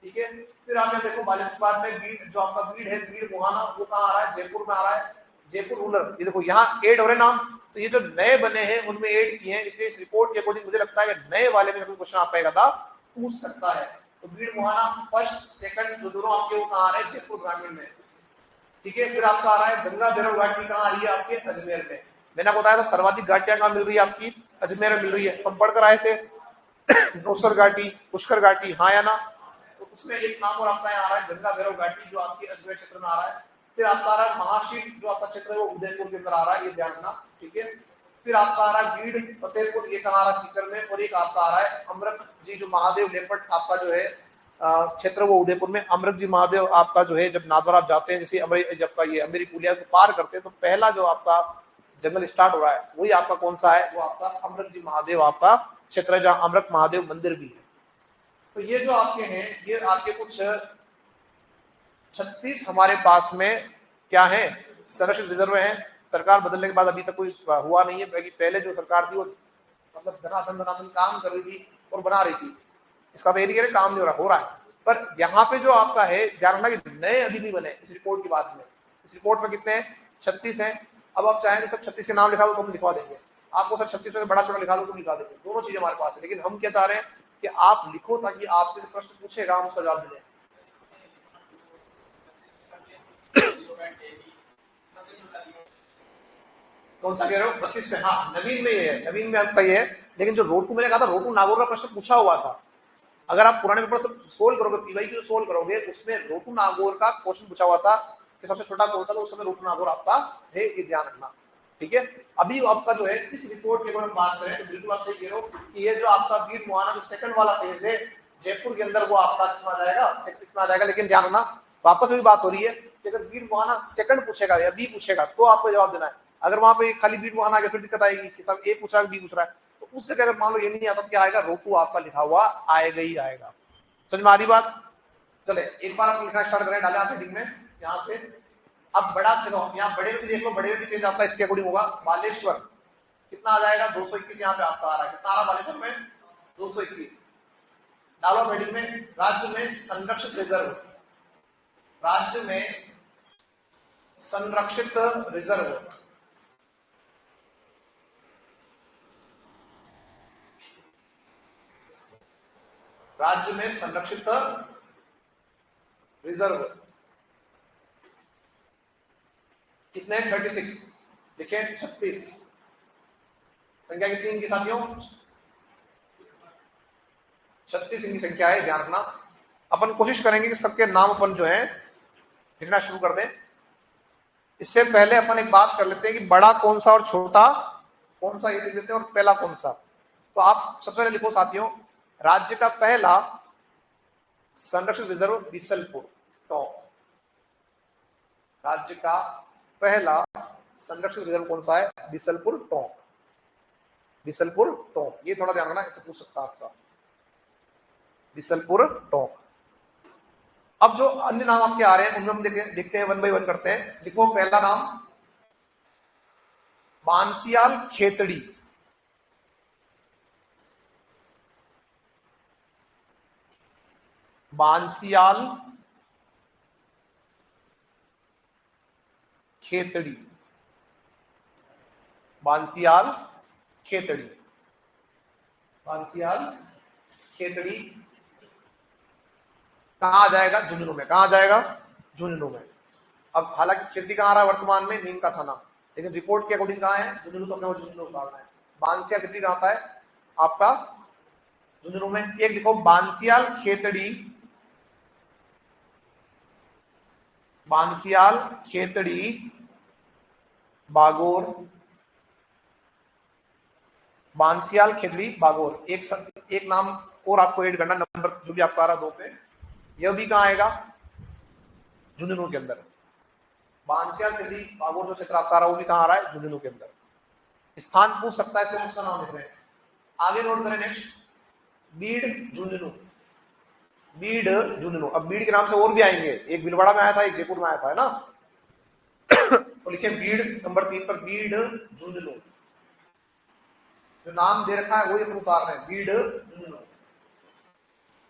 ठीक है, फिर आप यहाँ देखो बालेश्वर में बीड़, जो आपका बीड़ है, बीड़ मुहाना, वो कहाँ आ रहा है? जयपुर में आ रहा है। जयपुर रूरल, ये देखो यहाँ एड हो रहे नाम। तो ये जो नए बने हैं उनमें एड किए हैं, इसलिए इस रिपोर्ट के अकॉर्डिंग मुझे लगता है कि नए वाले में क्वेश्चन आ पाएगा था, पूछ सकता है। तो बीड़ मुहाना फर्स्ट सेकंड जो दोनों आपके वो कहाँ आ रहे हैं? जयपुर ग्रामीण में। ठीक है, फिर आपका आ रहा है गंगा भैरव घाटी, कहाँ आ रही है? आपके अजमेर में। मैंने आपको बताया था सर्वाधिक घाटियां कहाँ मिल रही है? आपकी अजमेर में मिल रही है। हम पढ़कर आए थे नौसर घाटी, पुष्कर घाटी, हाँ या ना। तो उसमें एक नाम और आपका यहाँ आ रहा है गंगा भैरव घाटी, जो आपकी अजमेर क्षेत्र में आ रहा है। फिर आपका आ रहा है महाशील, जो आपका क्षेत्र है वो उदयपुर के अंदर आ रहा है, ये ध्यान रखना। ठीक है, फिर आपका आ रहा है बीड़ फतेहपुर, ये कहाँ आ रहा है? सीकर में। और एक आपका आ रहा है अमृत जी, जो महादेव लेपट आपका जो है क्षेत्र वो उदयपुर में। अमृत जी महादेव आपका जो है, जब नागौर आप जाते हैं, जैसे जब का ये अमेरी पुलिया को पार करते हैं, तो पहला जो आपका जंगल स्टार्ट हो रहा है वही आपका कौन सा है? वो आपका अमृत जी महादेव आपका क्षेत्र है, जहाँ अमृत महादेव मंदिर भी है। तो ये जो आपके हैं, ये आपके कुछ 36 हमारे पास में क्या है? संरक्षित रिजर्व है। सरकार बदलने के बाद अभी तक कोई हुआ नहीं है, पहले जो सरकार थी वो मतलब धनाधन काम कर रही थी और बना रही थी। इसका तो ये काम नहीं हो रहा है। पर यहाँ पे जो आपका है, ध्यान रखना कि नए अभी नहीं बने इस रिपोर्ट की बात में। इस रिपोर्ट में कितने हैं? 36 हैं। अब आप चाहेंगे सब 36 के नाम लिखा दो तो हम लिखवा देंगे आपको, सब 36 में बड़ा छोटा लिखा दो तो लिखा देंगे, दोनों चीजें हमारे पास है। लेकिन हम क्या चाह रहे हैं कि आप लिखो, ताकि आपसे प्रश्न पूछेगा हम उसका जवाब दें। कौन सा कह रहे हो? 32 में? हाँ, नवीन में ये है, नवीन में आपका ये है। लेकिन जो रोटू मैंने कहा था, रोटू नागौर का प्रश्न पूछा हुआ था। अगर आप पुराने पेपर से सोल्व करोगे, पीवाईक्यू सोल्व करोगे, उसमें रोटू नागौर का क्वेश्चन पूछा हुआ था कि सबसे छोटा कौन सा, तो उस समय रोटू नागौर आपका है, ये ध्यान रखना। ठीक है। अभी आपका जो है इस रिपोर्ट के बारे में बात करें तो बिल्कुल आप सही कह रहे हो कि ये जो आपका बीड मुहाना जो सेकंड वाला फेज है जयपुर के अंदर, वो आपका किसमें आ जाएगा, सेक्टिस में आ जाएगा। लेकिन ध्यान रखना, वापस भी बात हो रही है कि अगर बीड मुहाना सेकंड पूछेगा या बी पूछेगा तो आपको जवाब देना है। अगर वहां पे खाली बीड मुहाना आ गया फिर दिक्कत आएगी कि सब ए पूछ रहा है बी पूछ रहा है, तो उस जगह अगर मान लो ये नहीं आता तो क्या आएगा, रोकू आपका लिखा हुआ आएगा ही आएगा। समझ में आ रही बात? चले एक बार आप लिखना स्टार्ट करें, डालें आप हेडिंग में यहाँ से। अब बड़ा देखो, यहाँ बड़े में भी देख लो, बड़े में भी चेंज आपका इसके अकॉर्डिंग होगा। बालेश्वर कितना आ जाएगा, 221 यहाँ पे आपका आ रहा है। कितना आ रहा बालेश्वर में, 221। डालो हेडिंग में, राज्य में संरक्षित रिजर्व, राज्य में संरक्षित रिजर्व, राज्य में संरक्षित रिजर्व कितने, 36 लिखे, 36 संख्या कितनी इनकी साथियों, 36 इनकी संख्या है। ध्यान रखना, अपन कोशिश करेंगे कि सबके नाम अपन जो है लिखना शुरू कर दें। इससे पहले अपन एक बात कर लेते हैं कि बड़ा कौन सा और छोटा कौन सा ये लिख देते हैं, और पहला कौन सा। तो आप सबसे पहले लिखो साथियों, राज्य का पहला संरक्षित रिजर्व बीसलपुर टॉप। राज्य का पहला संरक्षित रिजर्व कौन सा है, बीसलपुर टॉप, बीसलपुर टॉप। ये थोड़ा ध्यान रखना, ऐसे पूछ सकता आपका, बीसलपुर टॉप। अब जो अन्य नाम आपके आ रहे हैं उनमें हम देखते हैं, वन बाई वन करते हैं। लिखो पहला नाम बांसियाल खेतड़ी, बांसियाल खेतड़ी, बांसियाल खेतड़ी, बांसियाल खेतड़ी कहां आ जाएगा, झुंझुनू में। कहां आ जाएगा, झुंझुनू में। अब हालांकि खेती कहां रहा है वर्तमान में, नीम का थाना, लेकिन रिपोर्ट के अकॉर्डिंग कहां है, झुंझुनू। तो अपने झुंझुनू उतारना है। बांसिया खेती कहां आता है आपका, झुंझुनू में। एक लिखो बांसियाल खेतड़ी, बांसियाल खेतड़ी बागोर, बांसियाल खेतड़ी बागोर। एक नाम और आपको ऐड करना, नंबर जो भी आपका आ रहा 2 पे, यह भी कहां आएगा, झुंझुनू के अंदर। बांसियाल खेतड़ी बागोर जो क्षेत्र आपका आ रहा है वो भी कहां आ रहा है, झुंझुनू के अंदर। स्थान पूछ सकता है, इसलिए उसका नाम लिख रहे हैं। आगे नोट करें नेक्स्ट, बीड झुंझुनू, बीड झुंझुनू। अब बीड के नाम से और भी आएंगे, एक भीलवाड़ा में आया था, एक जयपुर में आया था, है ना। तो लिखे बीड नंबर 3 पर, बीड झुंझुनू। जो नाम दे रखा है वही अपन उतार रहे हैं, बीड झुंझुनू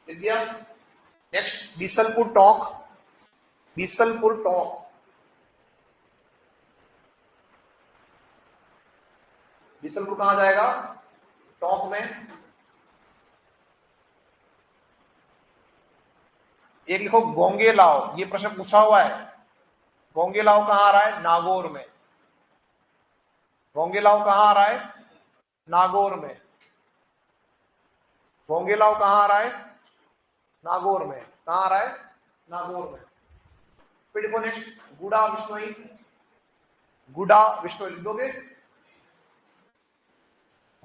लिख दिया। नेक्स्ट बीसलपुर टोंक, बीसलपुर टोंक, बीसलपुर कहां जाएगा, टोंक में। एक लिखो गोंगेलाव, ये प्रश्न पूछा हुआ है। गोंगेलाव कहां आ रहा है, नागौर में। गोंगेलाव कहां आ रहा है, नागौर में। गोंगेलाव कहां आ रहा है, नागौर में। कहां आ रहा है, नागौर में। फिर देखो नेक्स्ट गुड़ा विश्नोई, गुड़ा विश्नोई लिख दोगे,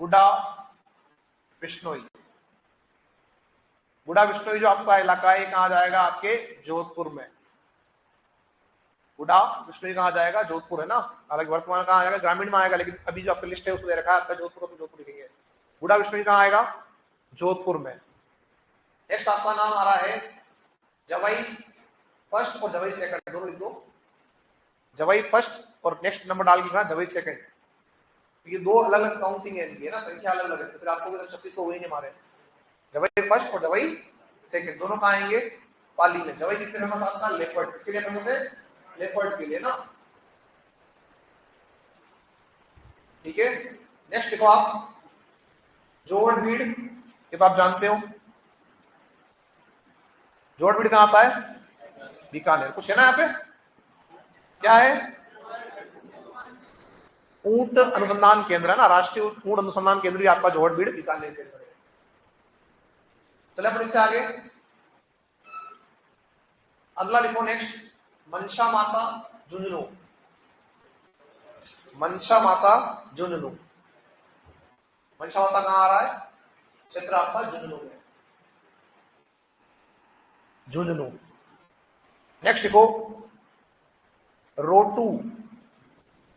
गुड़ा विश्नोई। गुड़ा विश्नोई जो आपका इलाका है कहां जाएगा, आपके जोधपुर में। गुड़ा विश्नोई कहां जाएगा, जोधपुर, है ना। हालांकि वर्तमान कहां आएगा, ग्रामीण में आएगा, लेकिन अभी जो आपका लिस्ट है उसमें दे रखा है आपका जोधपुर, तो जोधपुर लिखेंगे। गुड़ा विश्नोई कहां आएगा, जोधपुर में। नेक्स्ट आपका नाम आ रहा है जवाई फर्स्ट और जवाई सेकंड, दोनों लिख दो। जवाई फर्स्ट और नेक्स्ट नंबर डाल के जवाई सेकंड। ये दो अलग अलग काउंटिंग है इनकी, है ना, संख्या अलग अलग है, तो फिर आपको 36 हो गई नहीं हमारे। जवाई फर्स्ट और जवाई सेकंड दोनों कहां आएंगे, पाली में। जवाई किससे फेमस आपका, लेपर्ड, इसीलिए फेमस है लेपर्ड के लिए ना, ठीक है। नेक्स्ट देखो आप जोड़बीड़, ये तो आप जानते हो। जोड़बीड़ कहां आता है, बीकानेर। कुछ है ना यहाँ पे, क्या है, ऊंट अनुसंधान केंद्र, है ना, राष्ट्रीय ऊंट अनुसंधान केंद्र भी आपका जोड़बीड़ बीकानेर के अंदर है। चले अपन इससे आगे अगला लिखो नेक्स्ट, मनसा माता झुंझुनू, मनसा माता झुंझुनू। मनसा माता कहां आ रहा है? क्षेत्र आपका झुंझुनू में, झुंझुनू। नेक्स्ट देखो रोटू,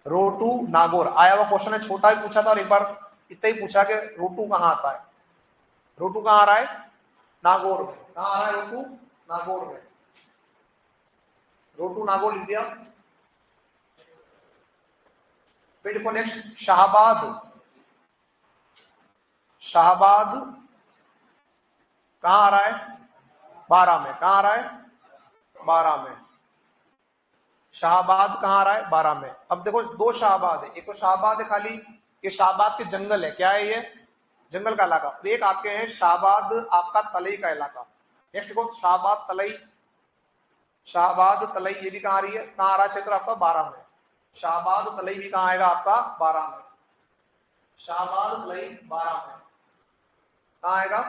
रोटू नागौर आया हुआ क्वेश्चन है, छोटा भी पूछा था और एक बार इतना ही पूछा कि रोटू कहां आता है। रोटू कहां आ रहा है? नागौर में। कहां आ रहा है रोटू? नागौर में। रोटू नागौर लिख दिया। फिर देखो नेक्स्ट शाहबाद, शाहबाद कहां आ रहा है? 12 में। कहां आ रहा है? 12 में। शाहबाद कहां आ रहा है? 12 में। अब देखो दो शाहबाद है, एक तो शाहबाद है खाली, ये शाहबाद के जंगल है, क्या है ये? जंगल का इलाका। एक आपके हैं शाहबाद आपका तलई का इलाका। नेक्स्ट देखो शाहबाद तलई, शाहबाद तलई ये भी कहां आ रही है? कहां आ रहा है क्षेत्र आपका? 12 में। शाहबाद तलई भी कहां आएगा आपका? 12 में। शाहबाद तलई 12 में। कहां आएगा?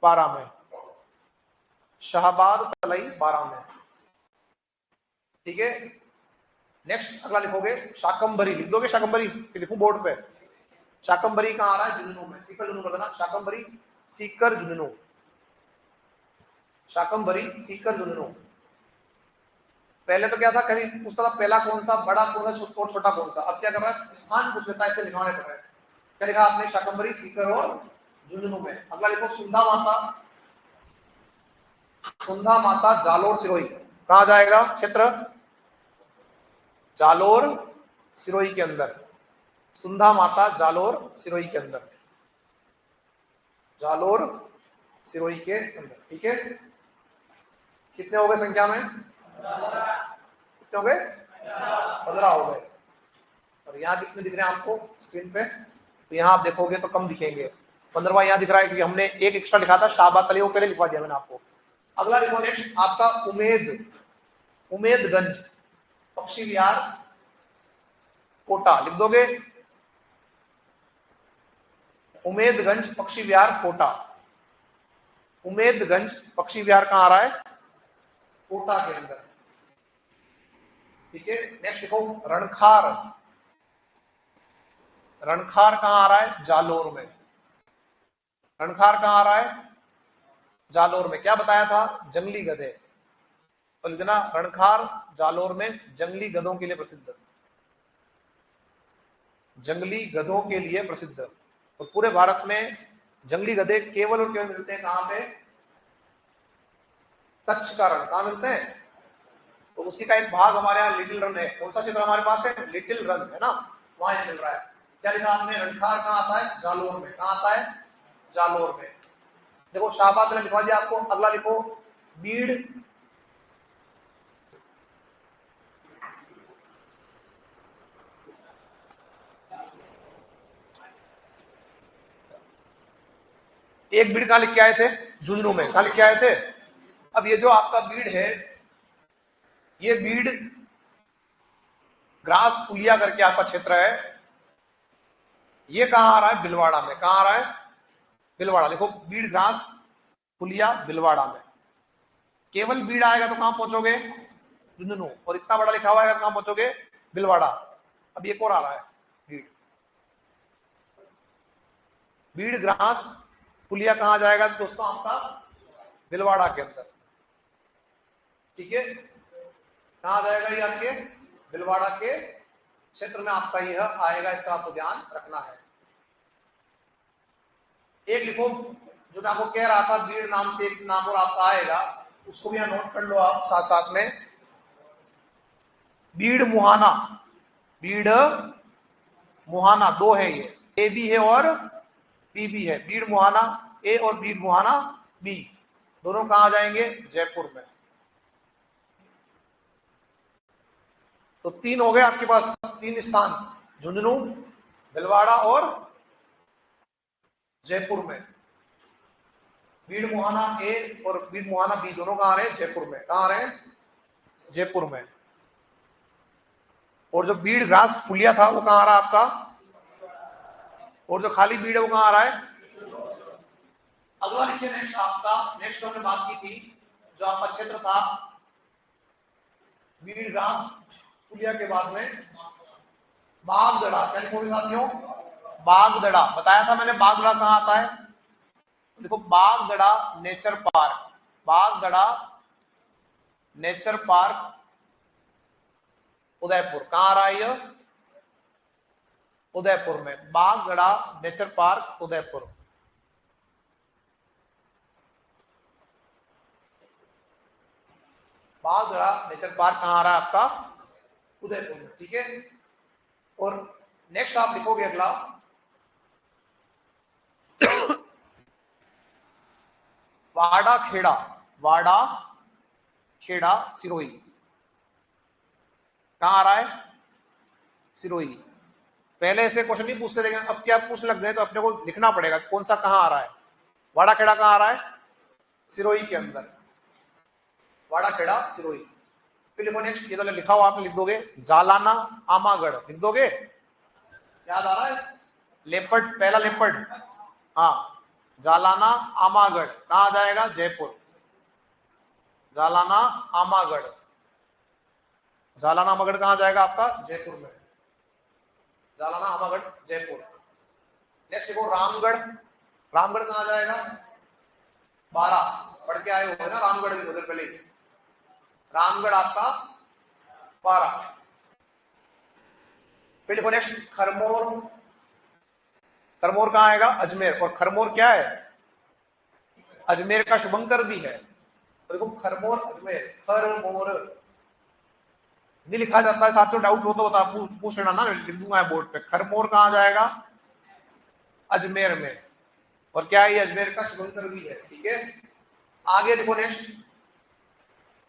12 में। शाहबाद तलई 12 में। ठीक है। नेक्स्ट अगला लिखोगे शाकंभरी, लिख दोगे शाकंभरी? लिखूं बोर्ड पे? शाकंभरी कहां आ रहा है? झुंझुनू में। सीकर झुंझुनू कर देना, शाकंभरी सीकर झुंझुनू, शाकंभरी सीकर झुंझुनू। पहले तो क्या था, कभी पूछता था पहला कौन सा, बड़ा कौन सा और छोटा कौन सा। अब क्या कर रहा है? स्थान पूछ लेता है, इसे लिखवाने पड़ रहे हैं। क्या लिखा आपने? शाकंभरी सीकर और झुंझुनू में। अगला लिखो सुंधा माता, सुंधा माता जालोर सिरोही। कहां जाएगा क्षेत्र? जालोर सिरोही के अंदर। सुंधा माता जालोर सिरोही के अंदर, जालोर सिरोही के अंदर। ठीक है। कितने हो गए संख्या में? कितने हो गए? 15 हो गए। और यहाँ कितने दिख रहे हैं आपको स्क्रीन पे? तो यहाँ आप देखोगे तो कम दिखेंगे। 15वां यहाँ दिख रहा है क्योंकि हमने एक एक्स्ट्रा लिखा था, शाहबाद तली वो पहले लिखवा दिया मैंने आपको। अगला लिखो नेक्स्ट आपका उमेद, उमेदगंज पक्षी विहार कोटा। लिख दोगे? उमेदगंज पक्षी विहार कोटा। उमेदगंज पक्षी विहार कहां आ रहा है? कोटा के अंदर। ठीक है। नेक्स्ट देखो रणखार, रणखार कहां आ रहा है? जालोर में। रणखार कहां आ रहा है? जालोर में। क्या बताया था? जंगली गधे। तो लिखना रणखार जालोर में जंगली गधों के लिए प्रसिद्ध, जंगली गधों के लिए प्रसिद्ध। और पूरे भारत में जंगली गधे केवल और केवल मिलते हैं कहां पे? कच्छ का रण। कहां मिलते हैं? तो उसी का एक भाग हमारे यहाँ लिटिल रन है। कौन सा क्षेत्र हमारे पास है? लिटिल रन है ना, वहां ये मिल रहा है। क्या लिखा आपने? रणखार कहां आता है? जालोर में। कहां आता है? जालोर में। देखो शाहबाद ने लिखवा दिया आपको। अगला लिखो बीड़, एक बीड़ कहां लिख के आए थे? झुंझुनू में। कहां लिख के आए थे? अब ये जो आपका बीड़ है, ये बीड़ ग्रास पुलिया करके आपका क्षेत्र है, ये कहां आ रहा है? भिलवाड़ा में। कहां आ रहा है? भिलवाड़ा। देखो बीड़ ग्रास पुलिया भिलवाड़ा में। केवल बीड़ आएगा तो कहां पहुंचोगे? झुंझुनू। और इतना बड़ा लिखा हुआ है कहां पहुंचोगे? भिलवाड़ा। अब एक और आ रहा है बीड़, बीड़ ग्रास पुलिया कहां जाएगा दोस्तों? आपका भिलवाड़ा के अंदर। ठीक है। कहां जाएगा ये? आपके भिलवाड़ा के क्षेत्र में आपका यह आएगा, इसका आपको ध्यान रखना है। एक लिखो जो मैं आपको कह रहा था, बीड़ नाम से एक नाम और आपका आएगा, उसको भी यहां नोट कर लो आप साथ साथ में। बीड़ मुहाना, बीड़ मुहाना दो है, ये ए भी है और बी भी है। बीड़ मुहाना ए और बीड़ मुहाना बी, दोनों कहां जाएंगे? जयपुर में। तो 3 हो गए आपके पास, 3 स्थान, झुंझुनू, भिलवाड़ा और जयपुर में। बीड़ मुहाना ए और बीड़ मुहाना बी दोनों कहां आ रहे हैं? जयपुर में। कहां आ रहे हैं? जयपुर में। और जो बीड़ ग्रास पुलिया था वो कहां आ रहा है आपका? और जो खाली बीड़ है वो कहां आ रहा है? अगला लिखिए नेक्स्ट आपका, नेक्स्ट हमने बात की थी जो आपका क्षेत्र था बीड़ ग्रास पुलिया के बाद में बागदड़ा, क्या लिखोगे साथियों? बागदड़ा। बताया था मैंने बागदड़ा कहाँ आता है। देखो Bagdara nature park, Bagdara nature park Udaipur. कहाँ आ रहा है ये? उदयपुर में। Bagdara nature park Udaipur. Bagdara nature park कहाँ आ रहा है आपका? उदयपुर में, ठीक है। और नेक्स्ट आप लिखोगे अगला वाड़ा खेड़ा, वाड़ा खेड़ा सिरोही। कहाँ आ रहा है? सिरोही। पहले ऐसे क्वेश्चन नहीं पूछते, लेकिन अब क्या पूछ लग गए तो अपने को लिखना पड़ेगा कौन सा कहाँ आ रहा है। वाड़ा खेड़ा कहाँ आ रहा है? सिरोही के अंदर। वाड़ा खेड़ा सिरोही। फिर लिखो नेक्स्ट, ये तो लिखा हुआ आप लिख दोगे, जालाना आमागढ़ लिख दोगे। याद आ रहा है? लेपर्ड, पहला लेपर्ड, हाँ। जालाना आमागढ़ कहाँ आ जाएगा? जयपुर। जालाना आमागढ़, जालाना आमागढ़ कहाँ जाएगा आपका? जयपुर में। जालाना आमागढ़ जयपुर। नेक्स्ट देखो रामगढ़, रामगढ़ कहाँ जाएगा? बारा। पढ़ के आए हो ना रामगढ़ भी उधर पहले। रामगढ़ आपका बारा। फिर देखो नेक्स्ट खरमोर, खरमोर कहाँ आएगा? अजमेर। और खरमोर क्या है? अजमेर का शुभंकर भी है। तो देखो खरमोर अजमेर, खरमोर नहीं लिखा जाता है साथियों, डाउट हो तो बता पूछ लेना ना, लिख दूंगा बोर्ड पे। खरमोर कहाँ जाएगा? अजमेर में। और क्या है? ये अजमेर का शुभंकर भी है, ठीक है। आगे देखो नेक्स्ट,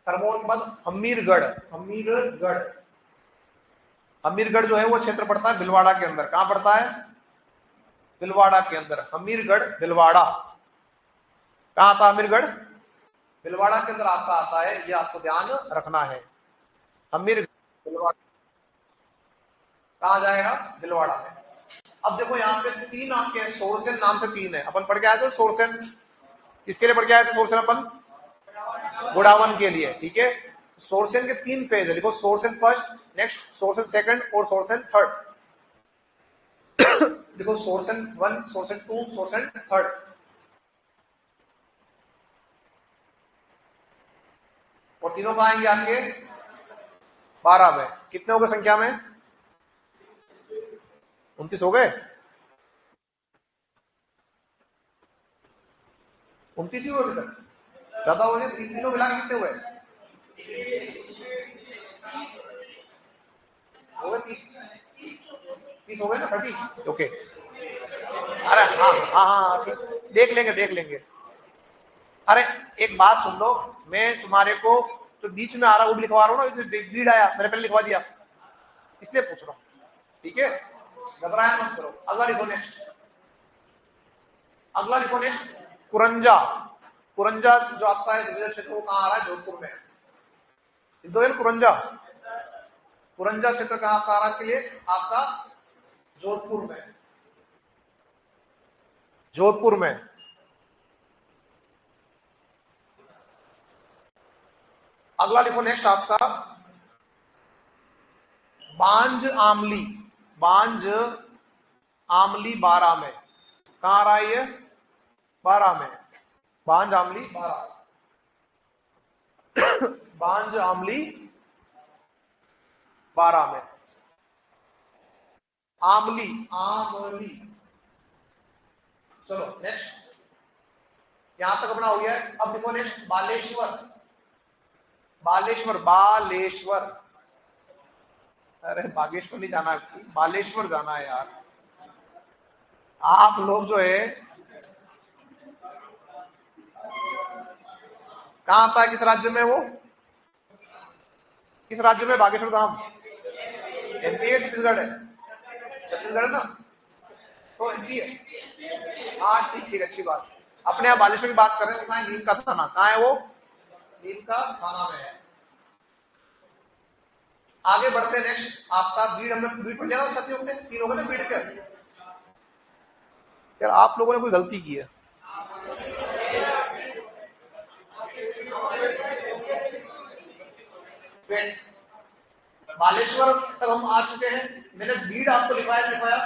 खरमोर के बाद हमीरगढ़, हमीरगढ़। हमीरगढ़ जो है वो क्षेत्र पड़ता है भिलवाड़ा के अंदर। कहां पड़ता है? भिलवाड़ा के अंदर। हमीरगढ़ भिलवाड़ा कहां आता? हमीरगढ़ भिलवाड़ा के अंदर आपका आता है, ये आपको ध्यान रखना है। हमीरगढ़ भिलवाड़ा कहां जाएगा? भिलवाड़ा में। अब देखो यहाँ पे तीन आपके सोरसेन नाम से तीन है, अपन पढ़ के आए थे सोरसेन। किसके लिए पढ़ के आए थे सोरसेन? अपन गुड़ावन के लिए, ठीक है। सोरसेन के तीन फेज है, देखो Sorsan first, next Sorsan second और सोरसेन थर्ड। देखो Sorsan one, Sorsan two, Sorsan third. और तीनों कहां आएंगे आपके? 12 में। कितने हो गए संख्या में? 29 हो गए। 29 ही हुए अभी तक, ज्यादा हो गए। तीनों मिला के कितने हुए? हो गए 30, 30 हो गए ना, 30। ओके। अरे हाँ हाँ हाँ, देख लेंगे देख लेंगे। अरे एक बात सुन लो, मैं तुम्हारे को जो बीच में आ रहा है वो भी लिखवा रहा हूँ ना, भीड़ आया मैंने पहले लिखवा दिया, इसलिए पूछ रहा हूँ, ठीक है। घबराया मत करो। अगला लिखो नेक्स्ट, अगला लिखो नेक्स्ट कुरंजा। कुरंजा जो आपका है क्षेत्र वो कहाँ आ रहा है? जोधपुर में। दो कुरंजा, कुरंजा क्षेत्र कहाँ आ रहा है इसके लिए आपका? जोधपुर में, जोधपुर में। अगला लिखो नेक्स्ट आपका बांज आमली, बांज आमली 12 में। कहां आ रहा है ये? 12 में। बांज आमली 12, बांज आमली 12 में। आमली, आमली। चलो नेक्स्ट, यहां तक अपना हो गया है। अब देखो नेक्स्ट बालेश्वर, बालेश्वर, बालेश्वर। अरे बागेश्वर नहीं जाना, बालेश्वर जाना है यार। आप लोग जो है कहां आता है? किस राज्य में वो? किस राज्य में बागेश्वर धाम? एमपी है? छत्तीसगढ़ है? छत्तीसगढ़ है ना, तो एमपी है। हाँ ठीक ठीक, अच्छी बात। अपने यहाँ बालेश्वर की बात कर रहे हैं, कहाँ है? नीम का थाना। कहाँ है वो? नीम का थाना में है। आगे बढ़ते नेक्स्ट आपका बीड़, हमने बीड़ पढ़ लिया साथियों ने, 3 हो गए ना बीड़ के। यार आप लोगों ने कोई गलती की है। बालेश्वर तक हम आ चुके हैं। मैंने बीड़ आपको लिखवाया लिखवाया,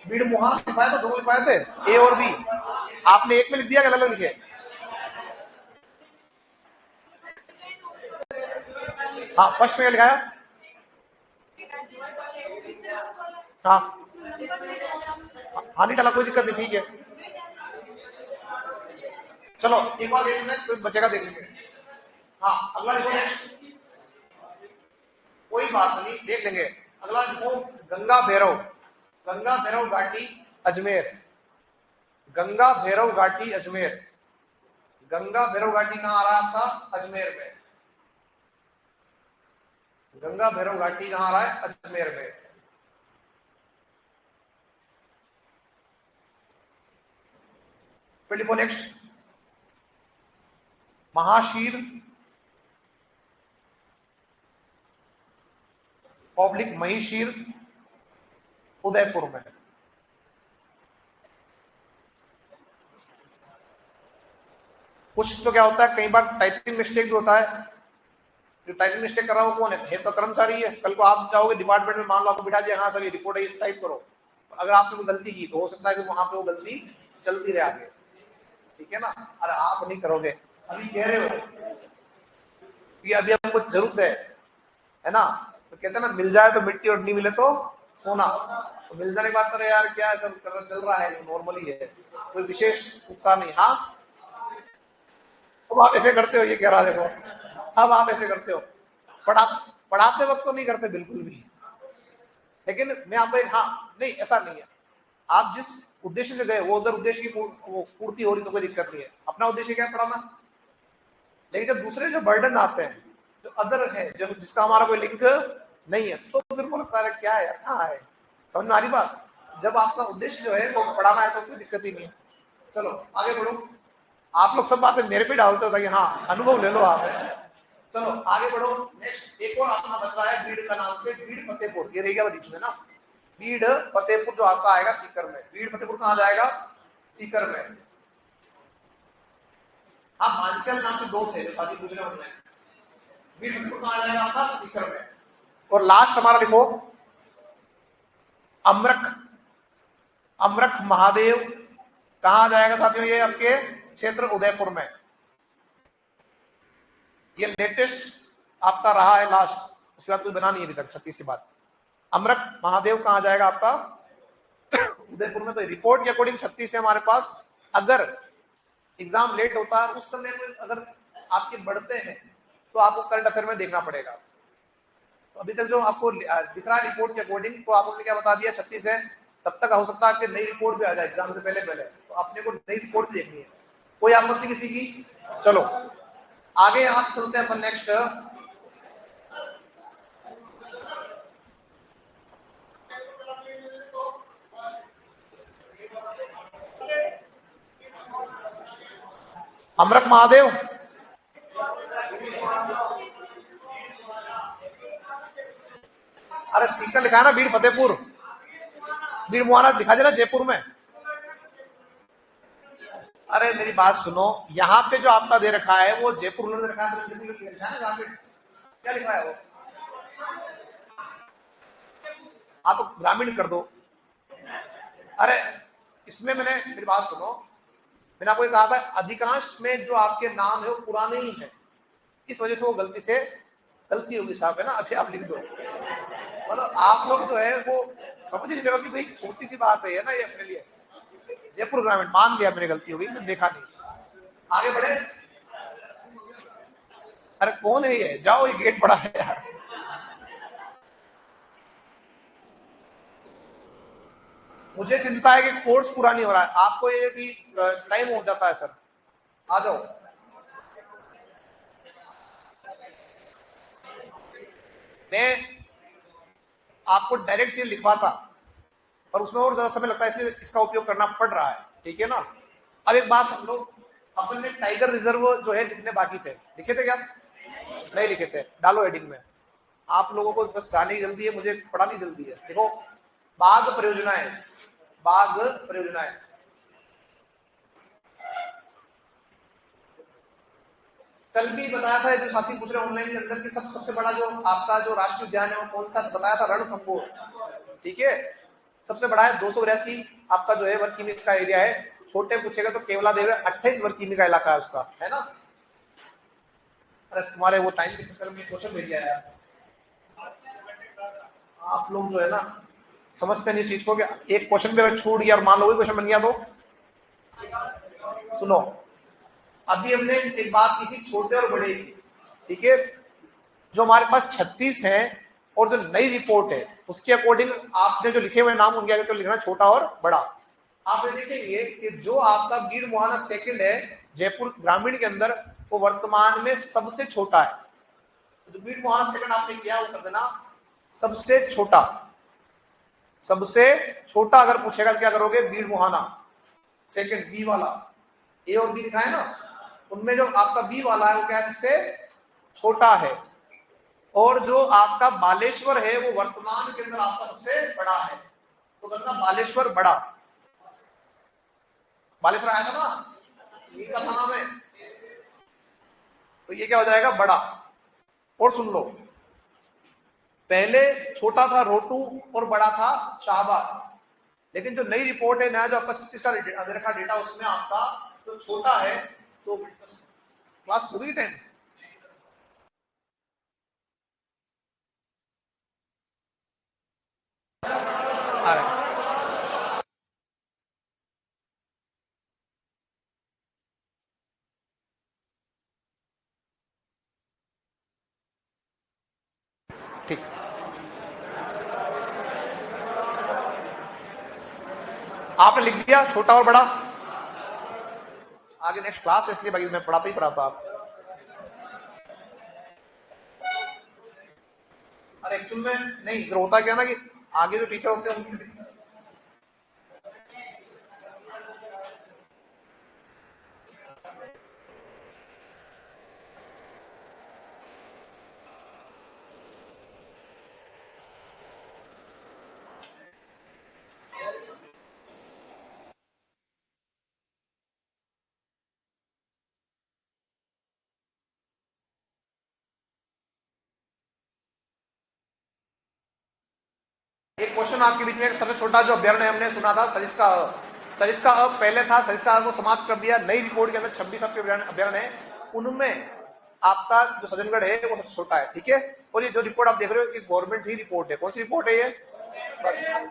बीड़ मुहाना लिखवाया था, दोनों लिखवाए थे, ए और बी। आपने एक में लिख दिया कि अलग लिखे? हाँ, फर्स्ट में लिखाया। हाँ हाँ, नहीं डाला, कोई दिक्कत नहीं, ठीक है। चलो एक बार देख लें, कोई बचेगा देख लेंगे। हाँ, अगला देखो नेक्स्ट, कोई बात नहीं, देख लेंगे। अगला देखो, गंगा भैरव, गंगा भैरव घाटी अजमेर, गंगा भैरव घाटी अजमेर। गंगा भैरव घाटी कहाँ आ रहा है आपका? अजमेर में। गंगा भैरव घाटी कहाँ आ रहा है? अजमेर में। फिर लिखो नेक्स्ट, महाशीर पब्लिक महिशीर उदयपुर में। कुछ तो क्या होता है, कई बार टाइपिंग मिस्टेक भी होता है। जो टाइपिंग मिस्टेक कर रहा हो कौन है तो कर्मचारी है। कल को आप जाओगे डिपार्टमेंट में, मान लो आपको बिठा दिया, हाँ सर ये रिपोर्ट है, इस टाइप करो। अगर आपने कोई गलती की तो हो सकता है कि वहां पे वो गलती चलती रहे आगे, ठीक है ना। अरे आप नहीं करोगे, अभी कह रहे हो कि अभी हमको जरूरत है ना, तो कहते हैं ना, मिल जाए तो मिट्टी और नहीं मिले तो सोना। तो मिल जाने की बात करें यार, क्या है, सब चल रहा है, नॉर्मली है, कोई विशेष उत्साह नहीं। हाँ, अब आप ऐसे करते हो, ये कह रहा देखो, अब आप ऐसे करते हो। पढ़ा पढ़ाते वक्त तो नहीं करते बिल्कुल भी, लेकिन मैं आपको हाँ, नहीं ऐसा नहीं है। आप जिस उद्देश्य से गए वो उधर उद्देश्य की पूर्ति हो रही तो कोई दिक्कत नहीं है। अपना उद्देश्य क्या है? पढ़ाना। लेकिन जब दूसरे जो बर्डन आते हैं, जो अदर है, जो जिसका हमारा कोई लिंक नहीं है, तो फिर को लगता है क्या है, कहाँ है। समझ में आ रही बात? जब आपका उद्देश्य जो है वो पढ़ाना है तो कोई दिक्कत ही नहीं है। चलो आगे बढ़ो। आप लोग सब बातें मेरे पे डालते हो ताकि हाँ अनुभव ले लो आप। चलो आगे बढ़ो। नेक्स्ट एक और अपना बच रहा है बीड़ का नाम से, बीड़ फतेहपुर, ये रहेगा बीच में ना। बीड़ फतेहपुर जो आपका आएगा सीकर में। बीड़ फतेहपुर कहाँ जाएगा? सीकर में। हाँ, मानसियल नाम से दो थे जो शादी पूछने वाले। बीड़ फतेहपुर कहाँ जाएगा आपका? सीकर में। और लास्ट हमारा लिखो, अमरख, अमरख महादेव कहाँ जाएगा साथियों? ये आपके क्षेत्र उदयपुर में। ये लेटेस्ट आपका रहा है लास्ट, उसके बाद कोई बना नहीं है अभी तक 36 के बाद। अमरख महादेव कहाँ जाएगा आपका? उदयपुर में। तो रिपोर्ट के अकॉर्डिंग 36 है हमारे पास। अगर एग्जाम लेट होता है उस समय में, अगर आपके बढ़ते हैं तो आपको करंट अफेयर में देखना पड़ेगा। तो अभी तक जो आपको दिख रहा है रिपोर्ट के अकॉर्डिंग, तो आपने क्या बता दिया, 36 है। तब तक हो सकता है कि नई रिपोर्ट भी आ जाए एग्जाम से पहले पहले, तो अपने को नई रिपोर्ट भी देखनी है। कोई आपत्ति किसी की? चलो आगे यहां से चलते हैं अपन नेक्स्ट। अमरख महादेव, अरे सीकर लिखा है ना, बीड़ फतेहपुर, बीड़ मुहाना दिखा देना जयपुर में। अरे मेरी बात सुनो, यहाँ पे जो आपका दे रखा है वो जयपुर उन्होंने रखा है, तो जयपुर लिखा है ना, क्या लिखा है वो? हाँ तो ग्रामीण कर दो। अरे इसमें मैंने, मेरी बात सुनो, मैंने आपको कहा था अधिकांश में जो आपके नाम है वो पुराने ही है, इस वजह से वो गलती से गलती होगी साहब, है ना। अभी आप लिख दो, मतलब आप लोग जो है वो समझ नहीं रहे कि भाई छोटी सी बात है ना ये अपने लिए। जयपुर ग्रामीण मान लिया, मेरी गलती हो गई, मैंने देखा नहीं। आगे बढ़े। अरे कौन है ये? जाओ, ये गेट बड़ा है यार। मुझे चिंता है कि कोर्स पूरा नहीं हो रहा है, आपको ये कि टाइम हो जाता है सर। आ जाओ। मैं आपको डायरेक्ट ये लिखवाता, पर उसमें और ज्यादा समय लगता है, इसलिए इसका उपयोग करना पड़ रहा है, ठीक है ना। अब एक बात हम लोग, अपन ने टाइगर रिजर्व जो है लिखने बाकी थे, लिखे थे क्या? नहीं लिखे थे, डालो हेडिंग में। आप लोगों को बस जाने की जल्दी है, मुझे पढ़ानी जल्दी है। देखो, बाघ परियोजनाएं, बाघ परियोजनाएं। कल भी बताया था, जो साथी पूछ रहे ऑनलाइन के अंदर, कि सबसे बड़ा जो आपका जो राष्ट्रीय उद्यान है वो कौन सा बताया था? रणथंभौर। ठीक है, सबसे बड़ा है, 282 आपका जो है वर्ग किमी का एरिया है। छोटे पूछेगा तो केवला देव 28 वर्ग किमी का इलाका है उसका, है ना। अरे तुम्हारे वो टाइम के चक्कर में क्वेश्चन भेज दिया यार, आप लोग जो है ना समझते नहीं इस चीज को, कि एक क्वेश्चन भी अगर छूट गया और मान लो वही क्वेश्चन बन गया तो। सुनो, अभी हमने एक बात की थी छोटे और बड़े की, ठीक है। जो हमारे पास 36 है और जो नई रिपोर्ट है उसके अकॉर्डिंग आपने जो लिखे हुए नाम, उनके आगे तो लिखना छोटा और बड़ा। आप ये देखेंगे कि जो आपका बीड़ मुहाना सेकंड है जयपुर ग्रामीण के अंदर, वो वर्तमान में सबसे छोटा है। तो बीड़ मुहाना सेकंड आपने किया वो कर देना सबसे छोटा। सबसे छोटा अगर पूछेगा क्या करोगे? बीड़ मुहाना सेकंड, बी वाला, ए और बी दिखाए ना, उनमें जो आपका बी वाला है वो क्या सबसे छोटा है। और जो आपका बालेश्वर है वो वर्तमान के अंदर आपका सबसे बड़ा है। तो करना बालेश्वर बड़ा। बालेश्वर आया था ना, ये का नाम है, तो ये क्या हो जाएगा? बड़ा। और सुन लो, पहले छोटा था रोटू और बड़ा था शाहबाद, लेकिन जो नई रिपोर्ट है, नया जो आपका 36 का रखा डेटा, उसमें आपका जो छोटा है, तो क्लास पूरी 10। ठीक, आपने लिख दिया छोटा और बड़ा। आगे नेक्स्ट क्लास है इसलिए भाई मैं पढ़ाता ही पढ़ाता आप। अरे एक्चुअल में नहीं, इधर होता क्या ना कि आगे जो टीचर होते हैं उनकी एक क्वेश्चन आपके बीच में, सबसे छोटा जो अभ्यारण्य हमने सुना था सरिस्का। सरिस्का पहले था, सरिस्का को समाप्त कर दिया। नई रिपोर्ट के अंदर 26 अभ्यारण्य है, उनमें आपका जो सज्जनगढ़ है वो सबसे छोटा है। ठीक है, और ये जो रिपोर्ट आप देख रहे हो कि गवर्नमेंट ही रिपोर्ट है। कौन सी रिपोर्ट है ये? बस